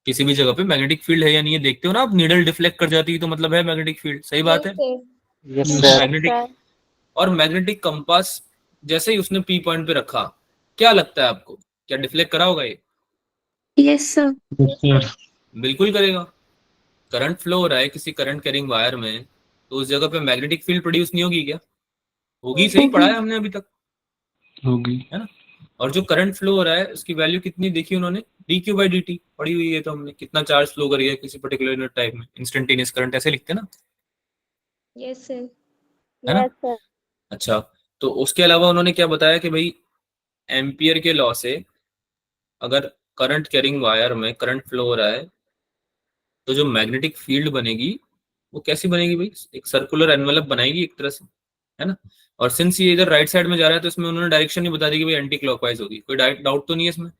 किसी भी जगह पे मैग्नेटिक फील्ड है या नहीं है देखते हो ना आप, नीडल डिफ्लेक्ट कर जाती है तो मतलब है मैग्नेटिक फील्ड, सही बात है। Yes, sir. मैग्नेटिक और मैग्नेटिक कंपास जैसे ही उसने P पॉइंट पे रखा, क्या लगता है आपको, क्या डिफ्लेक्ट करा होगा ये, Yes, sir. Yes, sir. बिल्कुल करेगा। करंट फ्लो हो रहा है किसी करंट कैरिंग वायर में, तो उस जगह पे मैग्नेटिक फील्ड प्रोड्यूस नहीं होगी क्या, होगी, सही पढ़ा है हमने अभी तक, होगी। है ना। और जो करंट फ्लो हो रहा है उसकी वैल्यू कितनी देखी उन्होंने, dQ/dt पढ़ी हुई है, तो हमने कितना चार्ज फ्लो कर गया किसी पर्टिकुलर यूनिट टाइम में, इंस्टेंटेनियस करंट ऐसे लिखते हैं ना, Yes, sir. है ना। Yes sir. अच्छा, तो उसके अलावा उन्होंने क्या बताया कि भाई एम्पियर के लॉ से अगर करंट कैरिंग वायर में करंट फ्लो हो रहा है तो जो मैग्नेटिक फील्ड बनेगी वो कैसी बनेगी भाई, एक सर्कुलर एनवेलप बनाएगी एक तरह से, है ना। और सिंस ये इधर राइट साइड में जा रहा है तो इसमें उन्होंने डायरेक्शन नहीं बता दी कि भाई एंटी क्लॉकवाइज होगी, कोई डाउट तो नहीं है इसमें।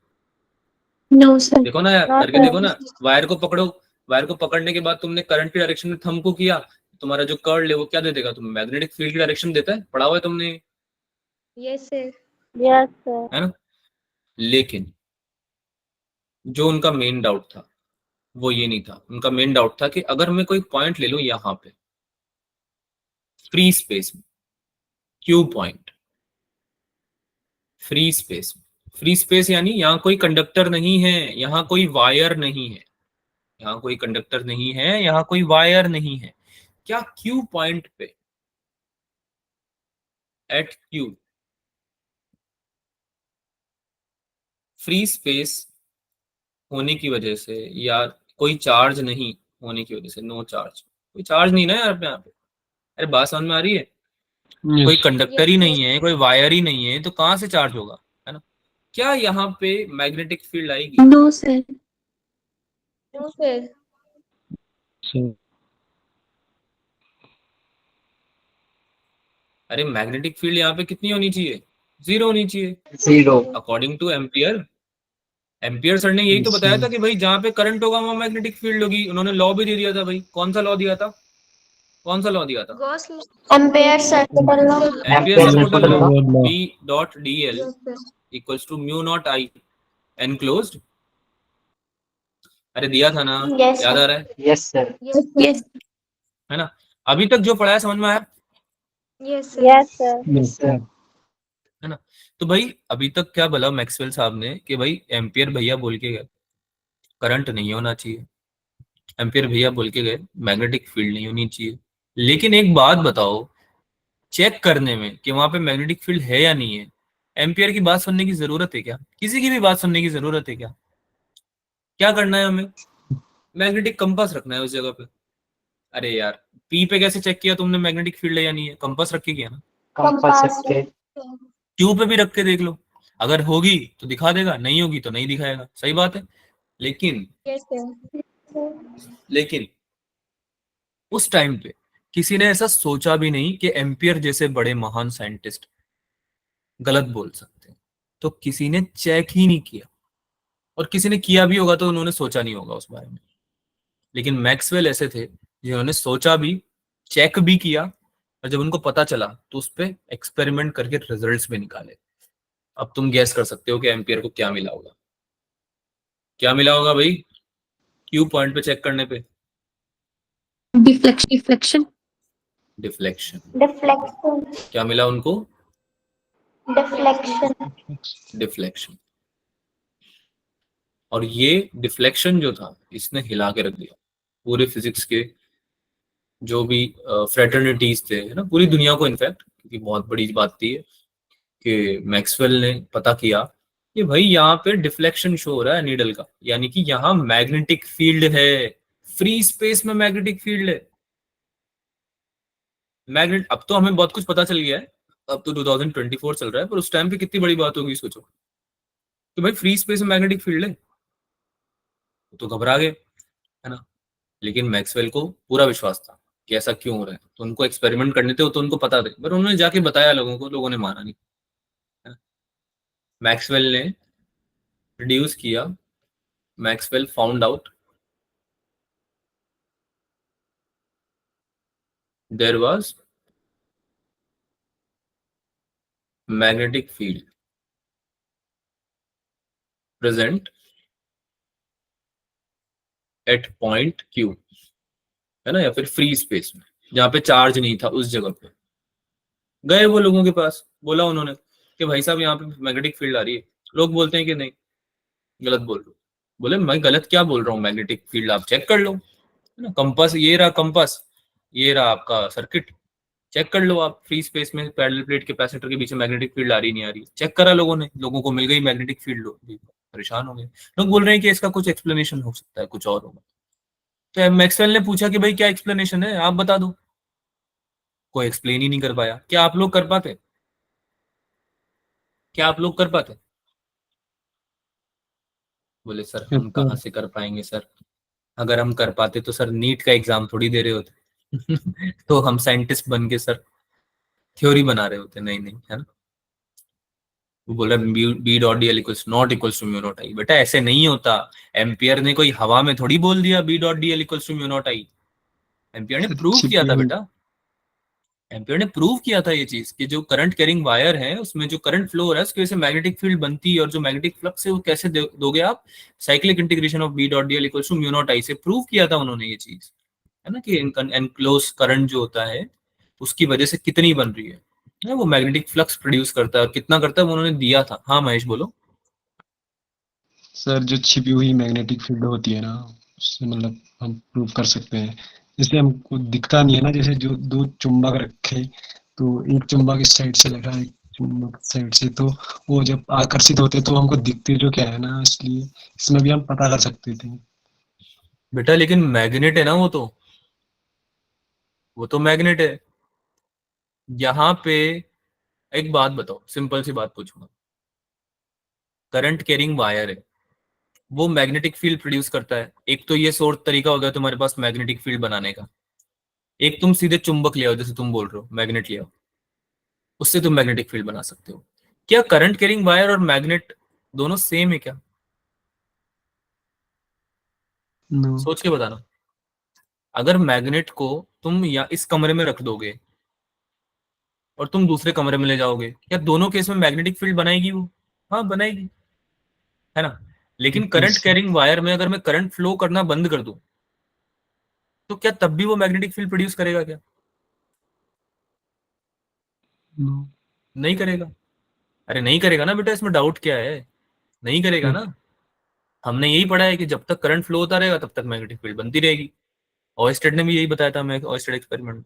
No, sir. देखो ना यार, हाँ, करके sir. देखो ना, वायर को पकड़ो, वायर को पकड़ने के बाद तुमने करंट की डायरेक्शन में थंब को किया, तुम्हारा जो कर्ल है वो क्या दे देगा, तुम्हें मैग्नेटिक फील्ड की डायरेक्शन देता है, पढ़ा हुआ है तुमने, Yes, sir. Yes sir. है ना। लेकिन जो उनका मेन डाउट था वो ये नहीं था, उनका मेन डाउट था कि अगर मैं कोई पॉइंट ले लूं यहाँ पे फ्री स्पेस में, Q point, free space, free space यानी यहाँ कोई कंडक्टर नहीं है, यहाँ कोई वायर नहीं है, यहाँ कोई कंडक्टर नहीं है, यहाँ कोई वायर नहीं है, क्या क्यू पॉइंट पे, एट क्यू, फ्री स्पेस होने की वजह से या कोई चार्ज नहीं होने की वजह से, नो चार्ज, कोई चार्ज नहीं ना यार यहाँ पे, अरे बात समझ में आ रही है, कोई यस। कंडक्टर ही नहीं है, कोई वायर ही नहीं है, तो कहाँ से चार्ज होगा, है ना। क्या यहाँ पे मैग्नेटिक फील्ड आएगी, No, sir. No, sir. अरे मैग्नेटिक फील्ड यहाँ पे कितनी होनी चाहिए, 0 होनी चाहिए, Zero. According two ampere. Ampere sir ने यही तो बताया था कि भाई जहाँ पे करंट होगा वहां मैग्नेटिक फील्ड होगी, उन्होंने लॉ भी दे दिया था भाई, कौन सा लॉ दिया था, कौन सा लॉ दिया था, Gauss law. Ampere circle law. Ampere Ampere circular circular law, law. B dot dl Yes, sir. Equals to mu naught I enclosed, अरे दिया था ना, Yes, याद sir. आ रहा है, Yes, sir. Yes, yes. है ना। अभी तक जो पढ़ा है समझ में आया, Yes, sir. Yes sir. Yes, sir. है ना। तो भाई अभी तक क्या बोला मैक्सवेल साहब ने कि भाई एम्पियर भैया बोल के गए, करंट नहीं होना चाहिए, एम्पियर भैया बोल के गए मैग्नेटिक फील्ड नहीं होनी चाहिए। लेकिन एक बात बताओ, चेक करने में कि वहां पे मैग्नेटिक फील्ड है या नहीं है, एम्पियर की बात सुनने की जरूरत है क्या? किसी की भी बात सुनने की जरूरत है क्या? क्या करना है हमें? मैग्नेटिक कंपास रखना है उस जगह पे। अरे यार, पी पे कैसे चेक किया तुमने मैग्नेटिक फील्ड है या नहीं है? कंपास रख के किया ना। कंपास कंपास रख के। क्यू पे भी रख के देख लो, अगर होगी तो दिखा देगा, नहीं होगी तो नहीं दिखाएगा, सही बात है। लेकिन लेकिन उस टाइम पे किसी ने ऐसा सोचा भी नहीं कि एम्पियर जैसे बड़े महान साइंटिस्ट गलत बोल सकते हैं, तो किसी ने चेक ही नहीं किया। और किसी ने किया भी होगा तो उन्होंने सोचा नहीं होगा उस बारे में। लेकिन मैक्सवेल ऐसे थे जिन्होंने सोचा भी, चेक भी किया, और जब उनको पता चला तो उस पर एक्सपेरिमेंट करके रिजल्ट्स भी निकाले। अब तुम गैस कर सकते हो कि एम्पियर को क्या मिला होगा। क्या मिला होगा भाई क्यू पॉइंट पे चेक करने पे? डिफ्लेक्शन। डिफ्लेक्शन। डिफ्लेक्शन। क्या मिला उनको? डिफ्लेक्शन। डिफ्लेक्शन। और ये डिफ्लेक्शन जो था इसने हिला के रख दिया पूरे फिजिक्स के जो भी फ्रेटर्निटीज थे, है ना, पूरी दुनिया को। इनफैक्ट क्योंकि बहुत बड़ी बात थी ये कि मैक्सवेल ने पता किया कि भाई यहाँ पे डिफ्लेक्शन शो हो रहा है नीडल का, यानी कि यहाँ मैग्नेटिक फील्ड है, फ्री स्पेस में मैग्नेटिक फील्ड है। मैग्नेट, अब तो हमें बहुत कुछ पता चल गया है, अब तो 2024 चल रहा है, पर उस टाइम पे कितनी बड़ी बात होगी सोचो कि भाई फ्री स्पेस में मैग्नेटिक फील्ड है। तो घबरा गए, है ना। लेकिन मैक्सवेल को पूरा विश्वास था कि ऐसा क्यों हो रहा है, तो उनको एक्सपेरिमेंट करने थे, तो उनको पता थे, पर उन्होंने जाके बताया लोगों को, लोगों ने माना नहीं, है ना। मैक्सवेल ने रिड्यूस किया, Maxwell found out there was magnetic field present at point Q, है ना, या फिर फ्री स्पेस में जहां पे चार्ज नहीं था उस जगह पे। गए वो लोगों के पास, बोला उन्होंने कि भाई साहब यहाँ पे मैग्नेटिक फील्ड आ रही है। लोग बोलते हैं कि नहीं, गलत बोल रहे हो। बोले मैं गलत क्या बोल रहा हूँ, मैग्नेटिक फील्ड आप चेक कर लो, है ना। कंपास, ये रहा कंपास, ये रहा आपका सर्किट, चेक कर लो आप, फ्री स्पेस में पैरेलल प्लेट कैपेसिटर के बीच में मैग्नेटिक फील्ड आ रही नहीं आ रही। चेक करा लोगों ने, लोगों को मिल गई मैग्नेटिक फील्ड, लोग भी परेशान हो गए। लोग बोल रहे हैं कि इसका कुछ एक्सप्लेनेशन हो सकता है, कुछ और होगा। तो मैक्सवेल ने पूछा कि भाई क्या एक्सप्लेनेशन है, आप बता दो। कोई एक्सप्लेन ही नहीं कर पाया। क्या आप लोग कर पाते? क्या आप लोग कर पाते? बोले सर हम तो कहाँ से कर पाएंगे सर, अगर हम कर पाते तो सर नीट का एग्जाम थोड़ी दे रहे होते। तो हम साइंटिस्ट बन के सर थ्योरी बना रहे होते, नहीं नहीं, है ना। वो बोल रहा B dot D L equals not equals to mu naught I. बेटा ऐसे नहीं होता, एम्पियर ने कोई हवा में थोड़ी बोल दिया B dot D L equals to mu naught I. Ampere ने प्रूव किया छिपी था हुई बेटा, एम्पियर ने प्रूव किया था ये चीज कि जो करंट कैरिंग वायर है उसमें जो करंट फ्लो हो रहा है उसकी वजह से मैग्नेटिक फील्ड बनती है, और जो मैग्नेटिक फ्लक्स है वो कैसे दोगे आप, cyclic integration of B dot D L equals to mu naught I से प्रूव किया था उन्होंने ये चीज, है ना, कि एनक्लोज करंट जो होता है उसकी वजह से कितनी बन रही है वो मैग्नेटिक फ्लक्स प्रोड्यूस करता है, और कितना करता है वो उन्होंने दिया था। हाँ महेश बोलो। सर जो छिपी हुई मैग्नेटिक फील्ड होती है ना, उससे मतलब हम प्रूव कर सकते हैं। जैसे हमको दिखता नहीं है ना, जैसे जो दो चुंबक रखे, तो एक चुंबक इस साइड से लगा, एक चुंबक साइड से, तो वो जब आकर्षित होते तो हमको दिखते जो क्या है ना, इसलिए इसमें भी हम पता कर सकते थे। बेटा लेकिन मैग्नेट है ना वो तो मैग्नेट है। यहाँ पे एक बात बताओ, सिंपल सी बात पूछूंगा, करंट कैरिंग वायर है, वो मैग्नेटिक फील्ड प्रोड्यूस करता है। एक तो ये सोर्स तरीका हो गया तुम्हारे पास मैग्नेटिक फील्ड बनाने का। एक तुम सीधे चुंबक ले आओ, जैसे तुम बोल रहे हो मैग्नेट ले आओ, उससे तुम मैग्नेटिक फील्ड बना सकते हो। क्या करंट कैरिंग वायर और मैग्नेट दोनों सेम है क्या? नो। सोच के बताना। अगर मैग्नेट को तुम या इस कमरे में रख दोगे और तुम दूसरे कमरे में ले जाओगे, क्या दोनों केस में मैग्नेटिक फील्ड बनाएगी वो? हाँ बनाएगी, है ना। लेकिन करंट कैरिंग वायर में अगर मैं करंट फ्लो करना बंद कर दूं तो क्या तब भी वो मैग्नेटिक फील्ड प्रोड्यूस करेगा क्या? नो। नहीं करेगा। अरे नहीं करेगा ना बेटा, इसमें डाउट क्या है? नहीं करेगा ना। हमने यही पढ़ा है कि जब तक करंट फ्लो होता रहेगा तब तक मैग्नेटिक फील्ड बनती रहेगी। ऑयस्टेड ने भी यही बताया था हमें, ऑयस्टेड एक्सपेरिमेंट,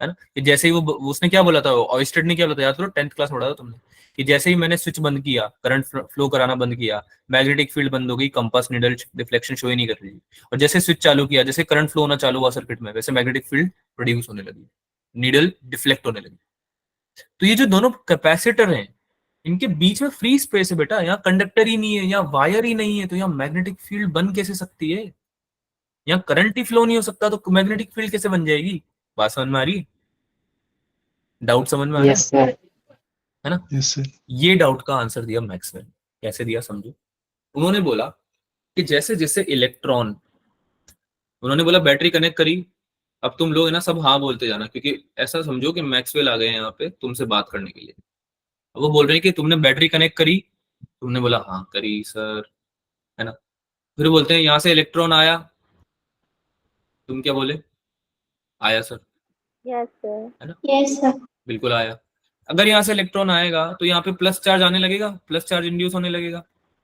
है ना, कि जैसे ही वो उसने क्या बोला था, ऑयस्टेड ने क्या बोला था, याद करो 10th क्लास में पढ़ा था तुमने, कि जैसे ही मैंने स्विच बंद किया, करंट फ्लो कराना बंद किया, मैग्नेटिक फील्ड बंद हो गई, कंपास नीडल रिफ्लेक्शन शो ही नहीं कर रही, और जैसे स्विच चालू किया, जैसे करंट फ्लो होना चालू हुआ सर्किट में, वैसे मैग्नेटिक फील्ड प्रोड्यूस होने लगी, नीडल डिफ्लेक्ट होने लगी। तो ये जो दोनों कैपेसिटर हैं, इनके बीच में फ्री स्पेस है बेटा, यहाँ कंडक्टर ही नहीं है, यहाँ वायर ही नहीं है, तो यहाँ मैग्नेटिक फील्ड बन कैसे सकती है? यहाँ करंट ही फ्लो नहीं हो सकता तो मैग्नेटिक फील्ड कैसे बन जाएगी? बात समझ में आ रही? डाउट समझ में आ रहा यस सर। है ना? Yes sir. ये डाउट का आंसर दिया मैक्सवेल। कैसे दिया समझो। उन्होंने बोला कि जैसे जैसे इलेक्ट्रॉन, उन्होंने बोला बैटरी कनेक्ट करी, अब तुम लोग है ना सब हाँ बोलते जाना, क्योंकि ऐसा समझो कि मैक्सवेल आ गए हैं यहाँ पे तुमसे बात करने के लिए। अब वो बोल रहे हैं कि तुमने बैटरी कनेक्ट करी, तुमने बोला हाँ करी सर, है ना। फिर बोलते हैं यहाँ से इलेक्ट्रॉन आया, तुम क्या बोले? आया सर, यस सर। है ना, यस सर। बिल्कुल आया। अगर यहाँ से इलेक्ट्रॉन आएगा तो यहाँ पे प्लस चार्ज आने लगेगा, प्लस चार्ज इंड्यूस होने लगेगा,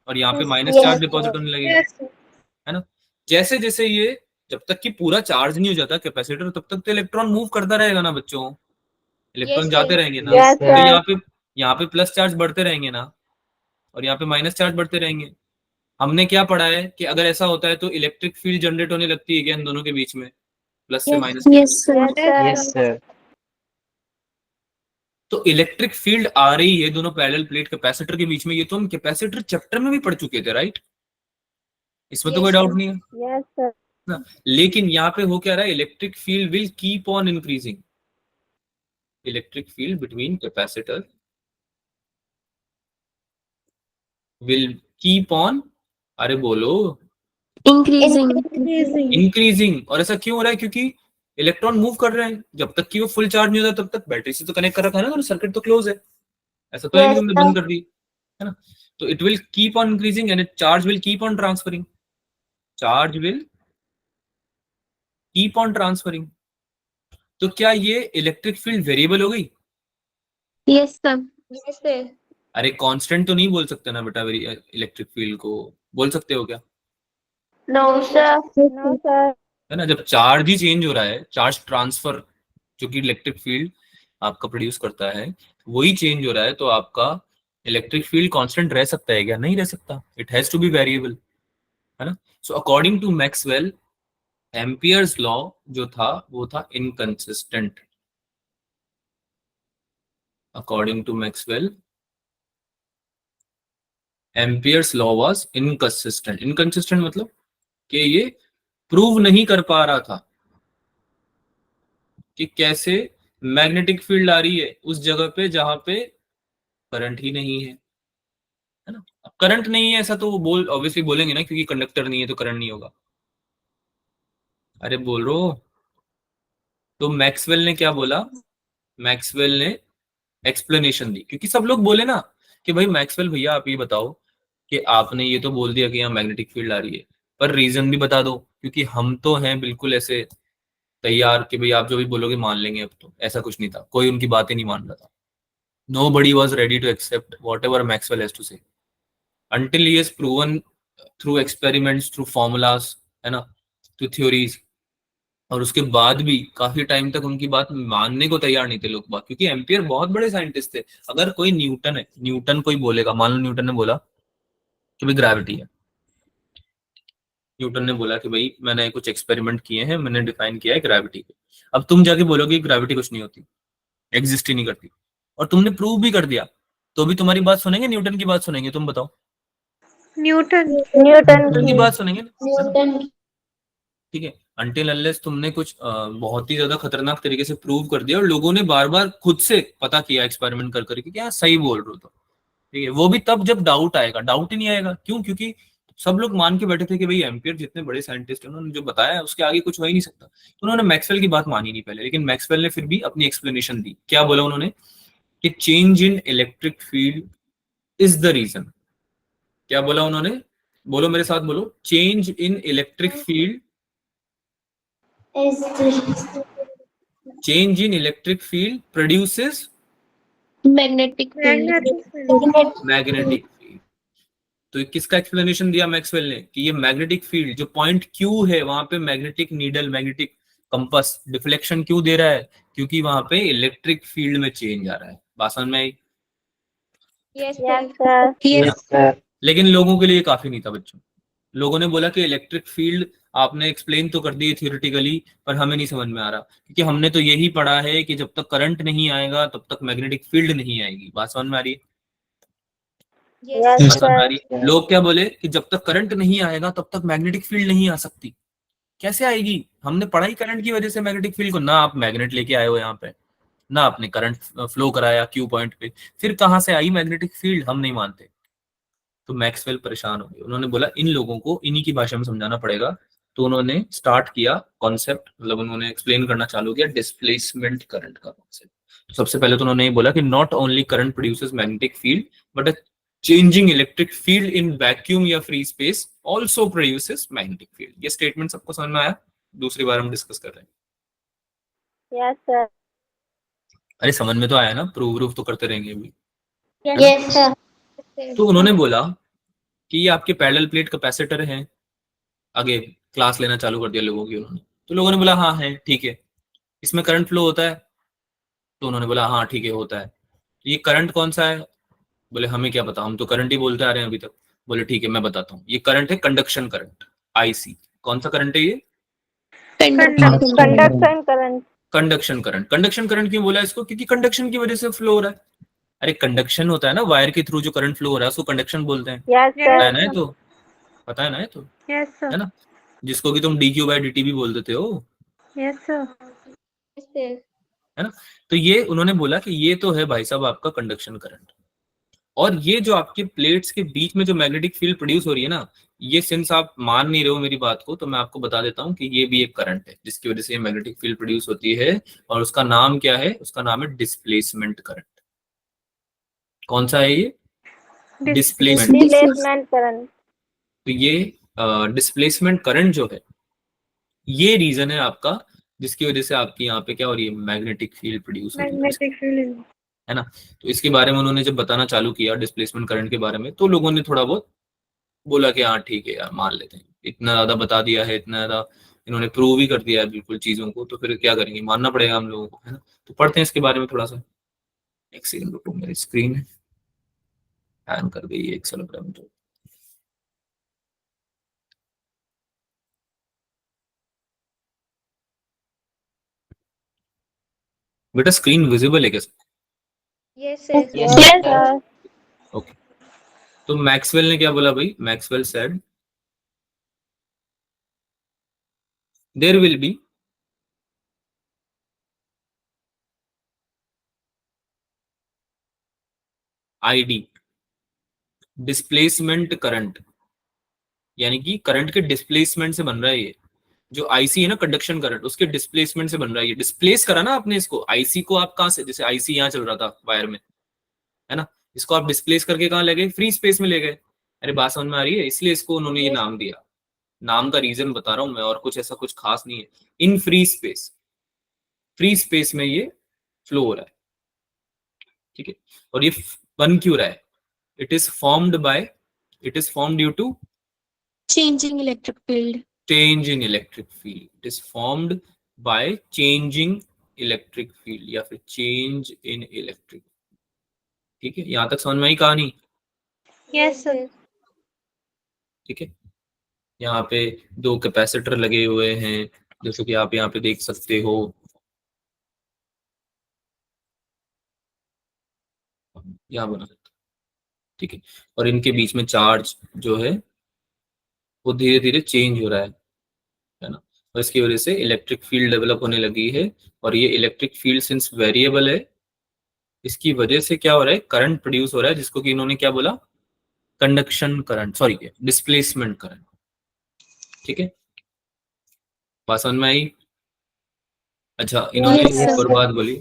और यहाँ पे माइनस चार्ज डिपॉजिट होने लगेगा, है ना। जैसे जैसे ये, जब तक कि पूरा चार्ज नहीं हो जाता कैपेसिटर, तब तक तो इलेक्ट्रॉन मूव करता रहेगा ना बच्चों, इलेक्ट्रॉन Yes, जाते sir. रहेंगे ना। यस तो सर। यहाँ पे प्लस चार्ज बढ़ते रहेंगे ना, और यहाँ पे माइनस चार्ज बढ़ते रहेंगे। हमने क्या पढ़ा है कि अगर ऐसा होता है तो इलेक्ट्रिक फील्ड जनरेट होने लगती है क्या इन दोनों के बीच में, प्लस से माइनस के? Yes, sir. Yes sir. तो इलेक्ट्रिक फील्ड आ रही है दोनों पैरेलल प्लेट कैपेसिटर के बीच में, ये तो हम कैपेसिटर चैप्टर में भी पढ़ चुके थे, राइट? इसमें तो कोई डाउट नहीं है Yes, sir. ना। लेकिन यहाँ पे हो क्या रहा है, electric field will keep on increasing, electric field between capacitor will keep on, अरे बोलो, Increasing. इंक्रीजिंग। और ऐसा क्यों हो रहा है? क्योंकि इलेक्ट्रॉन मूव कर रहे हैं, जब तक कि वो फुल चार्ज नहीं होता तब तक बैटरी से तो कनेक्ट कर रखा है ना, तो सर्किट तो क्लोज है। ऐसा तो है नहीं Yes, तुमने बंद कर दी, है ना। तो it will keep on increasing and charge will keep on transferring, charge will keep on transferring. तो क्या ये इलेक्ट्रिक फील्ड वेरिएबल हो गई? Yes, sir. Yes, sir. अरे कांस्टेंट तो नहीं बोल सकते ना बेटा, इलेक्ट्रिक फील्ड को बोल सकते हो क्या? No, sir. No, sir. है ना, जब चार्ज ही चेंज हो रहा है, चार्ज ट्रांसफर जो कि इलेक्ट्रिक फील्ड आपका प्रोड्यूस करता है, वही चेंज हो रहा है, तो आपका इलेक्ट्रिक फील्ड कांस्टेंट रह सकता है क्या? नहीं रह सकता, it has to be variable, है ना। So according to Maxwell, Ampere's law जो था वो था inconsistent. According to Maxwell, Ampere's law was inconsistent. Inconsistent मतलब कि ये प्रूव नहीं कर पा रहा था कि कैसे मैग्नेटिक फील्ड आ रही है उस जगह पे जहां पे करंट ही नहीं है ना। अब करंट नहीं है ऐसा तो वो बोल ऑब्वियसली बोलेंगे ना, क्योंकि कंडक्टर नहीं है तो करंट नहीं होगा। अरे बोल रो। तो मैक्सवेल ने क्या बोला? मैक्सवेल ने एक्सप्लेनेशन दी, क्योंकि सब लोग बोले ना कि भाई मैक्सवेल भैया आप ये बताओ कि आपने ये तो बोल दिया कि यहाँ मैग्नेटिक फील्ड आ रही है, पर रीजन भी बता दो, क्योंकि हम तो हैं बिल्कुल ऐसे तैयार कि भाई आप जो भी बोलोगे मान लेंगे। अब तो ऐसा कुछ नहीं था, कोई उनकी बातें नहीं मान रहा था। Nobody was ready to accept whatever Maxwell has to say until he has proven through experiments, through formulas, है ना, through theories। और उसके बाद भी काफी टाइम तक उनकी बात मानने को तैयार नहीं थे लोग बात, क्योंकि एम्पियर बहुत बड़े साइंटिस्ट थे। अगर कोई न्यूटन है, न्यूटन कोई बोलेगा, मान लो न्यूटन ने बोला कि भाई ग्रेविटी है, न्यूटन ने बोला कि भाई मैंने कुछ एक्सपेरिमेंट किए हैं, मैंने डिफाइन किया है ग्रेविटी को। अब तुम जाके बोलोगे ग्रेविटी कुछ नहीं होती, एग्जिस्ट ही नहीं करती, और तुमने प्रूव भी कर दिया, तो भी तुम्हारी बात सुनेंगे न्यूटन की बात सुनेंगे? तुम बताओ। न्यूटन। न्यूटन की बात सुनेंगे ना, है ना? ठीक है, अनटिल अनलेस तुमने कुछ बहुत ही ज्यादा खतरनाक तरीके से प्रूव कर दिया और लोगों ने बार बार खुद से पता किया एक्सपेरिमेंट कर करके क्या सही बोल रहे हो, तो ठीक है, वो भी तब जब डाउट आएगा। डाउट ही नहीं आएगा क्यों? क्योंकि सब लोग मान के बैठे थे कि भाई एम्पियर जितने बड़े साइंटिस्ट हैं उन्होंने जो बताया उसके आगे कुछ हो ही नहीं सकता, तो उन्होंने मैक्सवेल की बात मानी नहीं पहले। लेकिन मैक्सवेल ने फिर भी अपनी एक्सप्लेनेशन दी। क्या बोला उन्होंने? कि change in electric field is the reason. क्या बोला उन्होंने? बोलो मेरे साथ, बोलो, change in electric field, change in electric field produces Magnetic field. Magnetic field. तो ये किसका एक्सप्लेनेशन दिया मैक्सवेल ने कि ये मैग्नेटिक फील्ड जो पॉइंट क्यू है वहां पे magnetic needle, magnetic compass deflection क्यों दे रहा है, क्योंकि वहां पे इलेक्ट्रिक फील्ड में चेंज आ रहा है। बात समझ में आई? Yes Yes, sir. sir. Yes. Sir. लेकिन लोगों के लिए काफी नहीं था बच्चों। लोगों ने बोला कि इलेक्ट्रिक फील्ड आपने एक्सप्लेन तो कर दी थियोरेटिकली, पर हमें नहीं समझ में आ रहा, क्योंकि हमने तो यही पढ़ा है कि जब तक करंट नहीं आएगा तब तक मैग्नेटिक फील्ड नहीं आएगी। बात समझ में आ रही है? यस Yes, बात समझ में आ सर। रही है? लोग क्या बोले कि जब तक करंट नहीं आएगा तब तक मैग्नेटिक फील्ड नहीं आ सकती। कैसे आएगी? हमने पढ़ा ही करंट की वजह से मैग्नेटिक फील्ड को। ना आप मैग्नेट लेके आए हो यहाँ पे, ना आपने करंट फ्लो कराया क्यू पॉइंट पे, फिर कहां से आई मैग्नेटिक फील्ड? हम नहीं मानते। तो मैक्सवेल परेशान हो गए। उन्होंने बोला इन लोगों को इन्हीं की भाषा में समझाना पड़ेगा। तो उन्होंने स्टार्ट किया कॉन्सेप्ट, मतलब उन्होंने एक्सप्लेन करना चालू किया डिस्प्लेसमेंट करंट का कॉन्सेप्ट। तो सबसे पहले तो उन्होंने ये बोला कि not only current produces magnetic field but a changing electric field in vacuum या free space also produces magnetic field. ये स्टेटमेंट सबको समझ में आया? दूसरी बार हम डिस्कस कर रहे हैं। Yes sir. अरे समझ में तो आया ना, प्रूफ तो करते रहेंगे अभी। Yes sir. तो उन्होंने बोला कि ये आपके पैरेलल प्लेट कैपेसिटर हैं। आगे क्लास लेना चालू कर दिया लोगों की उन्होंने। तो लोगों ने बोला हाँ है, ठीक है। इसमें करंट फ्लो होता है? तो उन्होंने बोला हाँ ठीक है होता है। तो ये करंट कौन सा है? बोले हमें क्या पता, हम तो करंट ही बोलते आ रहे हैं अभी तक। बोले ठीक है मैं बताता हूँ, ये करंट है कंडक्शन करंट, आईसी। कौन सा करंट है ये? Conduction. Conduction current. Conduction current. Conduction current क्यों बोला इसको? क्योंकि कंडक्शन की वजह से फ्लो हो रहा है। अरे कंडक्शन होता है ना, वायर के थ्रू जो करंट फ्लो हो रहा है उसको कंडक्शन बोलते हैं। Yes, पता है sir. ना ये तो? पता है ना ये तो? Yes, sir. है ना? जिसको कि तुम dq बाय dt भी बोल देते हो, Yes, sir. है ना? तो ये उन्होंने बोला कि ये तो है भाई साहब आपका कंडक्शन करंट। और ये जो आपके प्लेट्स के बीच में जो मैग्नेटिक फील्ड प्रोड्यूस हो रही है ना, ये सिंस आप मान नहीं रहे हो मेरी बात को, तो मैं आपको बता देता हूँ कि ये भी एक करंट है जिसकी वजह से ये मैग्नेटिक फील्ड प्रोड्यूस होती है। और उसका नाम क्या है? उसका नाम है डिस्प्लेसमेंट करंट। कौन सा है ये? डिस्प्लेसमेंट। Displacement current. तो ये डिस्प्लेसमेंट करंट जो है, ये रीजन है आपका जिसकी वजह से आपकी यहाँ पे क्या हो रही है? मैग्नेटिक फील्ड प्रोड्यूस हो रही है, Magnetic field. है ना? तो इसके बारे में उन्होंने जब बताना चालू किया डिस्प्लेसमेंट करंट के बारे में, तो लोगों ने थोड़ा बहुत बोला कि हाँ ठीक है यार मान लेते हैं, इतना ज्यादा बता दिया है, इतना ज्यादा इन्होंने प्रूव ही कर दिया है बिल्कुल चीजों को, तो फिर क्या करेंगे, मानना पड़ेगा हम लोगों को, है ना? तो पढ़ते हैं इसके बारे में थोड़ा सा। एक सेकंड रुको, मेरी स्क्रीन हैंग कर गई है, एक लग रहा है मुझे। बेटा स्क्रीन विजिबल है क्या? Yes sir. Yes, Yes, sir. sir. Okay. तो मैक्सवेल ने क्या बोला भाई? Maxwell said there will be ID displacement current, यानी कि करंट के डिस्प्लेसमेंट से बन रहा है ये। जो आईसी है ना कंडक्शन करंट, उसके डिस्प्लेसमेंट से बन रहा है ये। डिस्प्लेस करा ना आपने इसको, आईसी को आप कहां से, जैसे आईसी यहाँ चल रहा था वायर में, है ना? इसको आप डिस्प्लेस करके कहाँ ले गए? फ्री स्पेस में ले गए। अरे बात समझ में आ रही है? इसलिए इसको उन्होंने ये नाम दिया। नाम का रीजन बता रहा हूं मैं, और कुछ ऐसा कुछ खास नहीं है। In free space, free space में ये फ्लो हो रहा है, ठीक है? और ये बन क्यों रहा है? It is formed by, it is formed due to Changing electric field. change in electric field. It is formed by changing electric field या फिर change in electric, ठीक है? यहां तक समझ में आई कहानी? Yes, sir. ठीक है। यहाँ पे दो कैपेसिटर लगे हुए हैं, जैसे कि आप यहाँ पे देख सकते हो। यहाँ बना सकते, ठीक है? और इनके बीच में चार्ज जो है वो धीरे धीरे चेंज हो रहा है ना? और इसकी वजह से इलेक्ट्रिक फील्ड डेवलप होने लगी है। और ये इलेक्ट्रिक फील्ड सिंस वेरिएबल है, इसकी वजह से क्या हो रहा है? करंट प्रोड्यूस हो रहा है, जिसको कि इन्होंने क्या बोला? Conduction current, sorry displacement current, ठीक है? बात समझ में आई? अच्छा, इन्होंने Yes, एक और sir. बात बोली,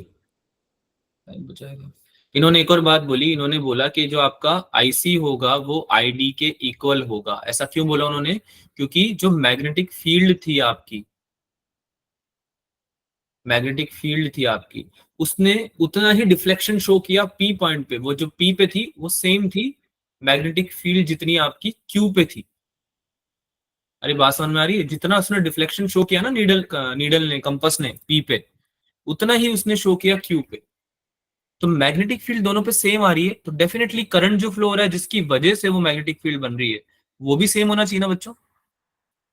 बचाएगा। इन्होंने एक और बात बोली, इन्होंने बोला कि जो आपका आईसी होगा वो आईडी के इक्वल होगा। ऐसा क्यों बोला उन्होंने? क्योंकि जो मैग्नेटिक फील्ड थी आपकी, मैग्नेटिक फील्ड थी आपकी, उसने उतना ही डिफ्लेक्शन शो किया पी पॉइंट पे। वो जो पी पे थी वो सेम थी मैग्नेटिक फील्ड जितनी आपकी क्यू पे थी, अरे बात समझ में आ रही है, जितना उसने डिफ्लेक्शन शो किया ना नीडल ने, कंपस ने पी पे, उतना ही उसने शो किया क्यू पे। तो मैग्नेटिक फील्ड दोनों पे सेम आ रही है, तो डेफिनेटली करंट जो फ्लो हो रहा है जिसकी वजह से वो मैग्नेटिक फील्ड बन रही है वो भी सेम होना चाहिए ना बच्चों।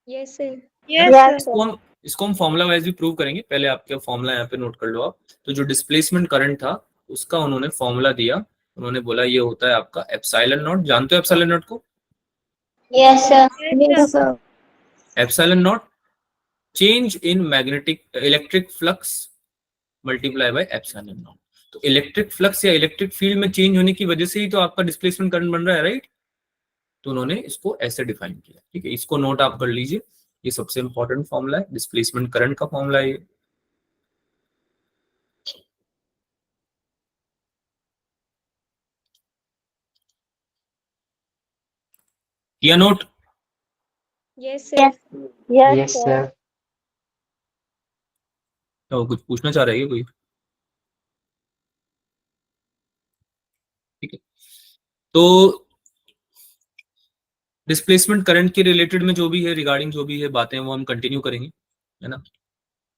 Yes sir. इसको हम फॉर्मुला वाइज भी प्रूव करेंगे, पहले आपके फॉर्मुला यहाँ पे नोट कर लो आप। तो जो डिस्प्लेसमेंट करंट था उसका उन्होंने फॉर्मुला दिया, उन्होंने बोला ये होता है आपका एप्सिलॉन नॉट, जानते हो एप्सिलॉन नॉट को? Yes sir. Epsilon not change in magnetic electric flux multiply by epsilon not. तो इलेक्ट्रिक फ्लक्स या इलेक्ट्रिक फील्ड में चेंज होने की वजह से ही तो आपका डिस्प्लेसमेंट करंट बन रहा है, राइट? तो उन्होंने इसको ऐसे डिफाइन किया, ठीक है, इसको नोट आप कर लीजिए, ये सबसे इंपॉर्टेंट फॉर्मूला है, डिस्प्लेसमेंट करंट का फॉर्मूला है ये। किया note? Yes sir. Yes sir. तो कुछ पूछना चाह रहा है क्या कोई? ठीक है, तो डिस्प्लेसमेंट करंट के रिलेटेड में जो भी है, रिगार्डिंग जो भी है बातें, वो हम कंटिन्यू करेंगे, है ना,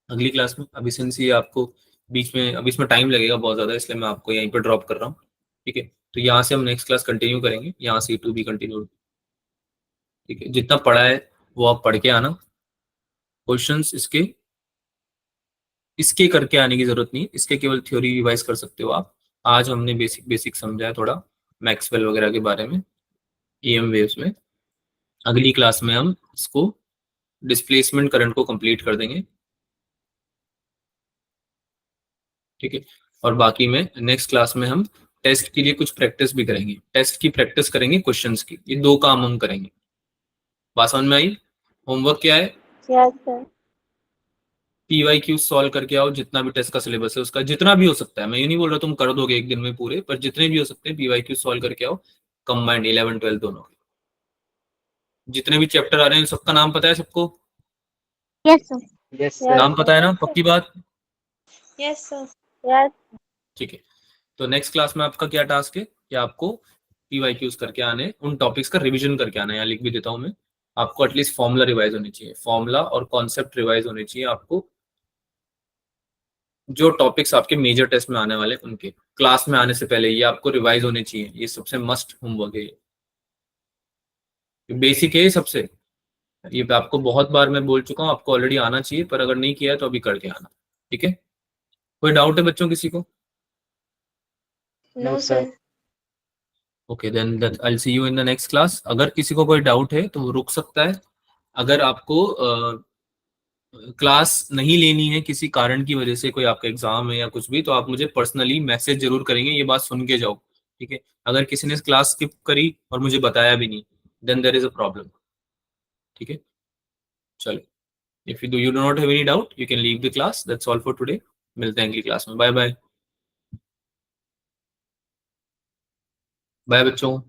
अगली क्लास में। अभी सिंस ये आपको बीच में, अभी इसमें टाइम लगेगा बहुत ज्यादा, इसलिए मैं आपको यहीं पर ड्रॉप कर रहा हूँ, ठीक है। तो यहाँ से हम नेक्स्ट क्लास कंटिन्यू करेंगे, यहाँ से टू भी कंटिन्यू, ठीक है। जितना पढ़ा है वो आप पढ़ के आना, क्वेश्चंस इसके इसके करके आने की जरूरत नहीं, इसके केवल थ्योरी रिवाइज कर सकते हो आप। आज हमने बेसिक बेसिक समझा है थोड़ा मैक्सवेल वगैरह के बारे में, ईएम वेव्स में। अगली क्लास में हम इसको डिस्प्लेसमेंट करंट को कंप्लीट कर देंगे, ठीक है। और बाकी में नेक्स्ट क्लास में हम टेस्ट के लिए कुछ प्रैक्टिस भी करेंगे, टेस्ट की प्रैक्टिस करेंगे, क्वेश्चंस की, ये दो काम हम करेंगे। बात समझ में आई? होमवर्क क्या है? Yes sir. PYQ सॉल्व करके आओ, जितना भी टेस्ट का सिलेबस है उसका, जितना भी हो सकता है, मैं ये नहीं बोल रहा तुम कर दोगे एक दिन में पूरे, पर जितने भी हो सकते हैं PYQ सॉल्व करके आओ, कंबाइंड 11 12 दोनों, जितने भी चैप्टर आ रहे हैं सबका नाम पता है सबको? Yes sir. Yes sir. नाम पता है ना, पक्की बात? Yes sir. यस। ठीक है, तो नेक्स्ट क्लास में आपका क्या टास्क है कि आपको PYQs करके आने, उन टॉपिक्स का रिवीजन करके आना है, यहाँ लिख भी देता हूँ मैं। आपको एटलीस्ट फॉर्मूला रिवाइज होनी चाहिए, फॉर्मूला और कॉन्सेप्ट रिवाइज होने चाहिए आपको, जो टॉपिक्स आपके मेजर टेस्ट में आने वाले उनके क्लास में आने से पहले ये आपको रिवाइज होने चाहिए, ये सबसे मस्ट होमवर्क है, ये बेसिक है, ये सबसे, ये आपको बहुत बार मैं बोल चुका हूँ, आपको ऑलरेडी आना चाहिए, पर अगर नहीं किया है तो अभी करके आना, ठीक है। कोई डाउट है बच्चों किसी को? No sir. Okay then that I will see you in the next class. अगर किसी को कोई डाउट है तो वो रुक सकता है, अगर आपको क्लास नहीं लेनी है किसी कारण की वजह से, कोई आपका एग्जाम है या कुछ भी, तो आप मुझे पर्सनली मैसेज जरूर करेंगे, ये बात सुन के जाओ, ठीक है। अगर किसी ने क्लास स्किप करी और मुझे बताया भी नहीं, then there is a problem, ठीक है। चलो, if you do not have any doubt you can leave the class, that's all for today. मिलते हैं अगली क्लास में, बाय बाय। बाय बच्चों।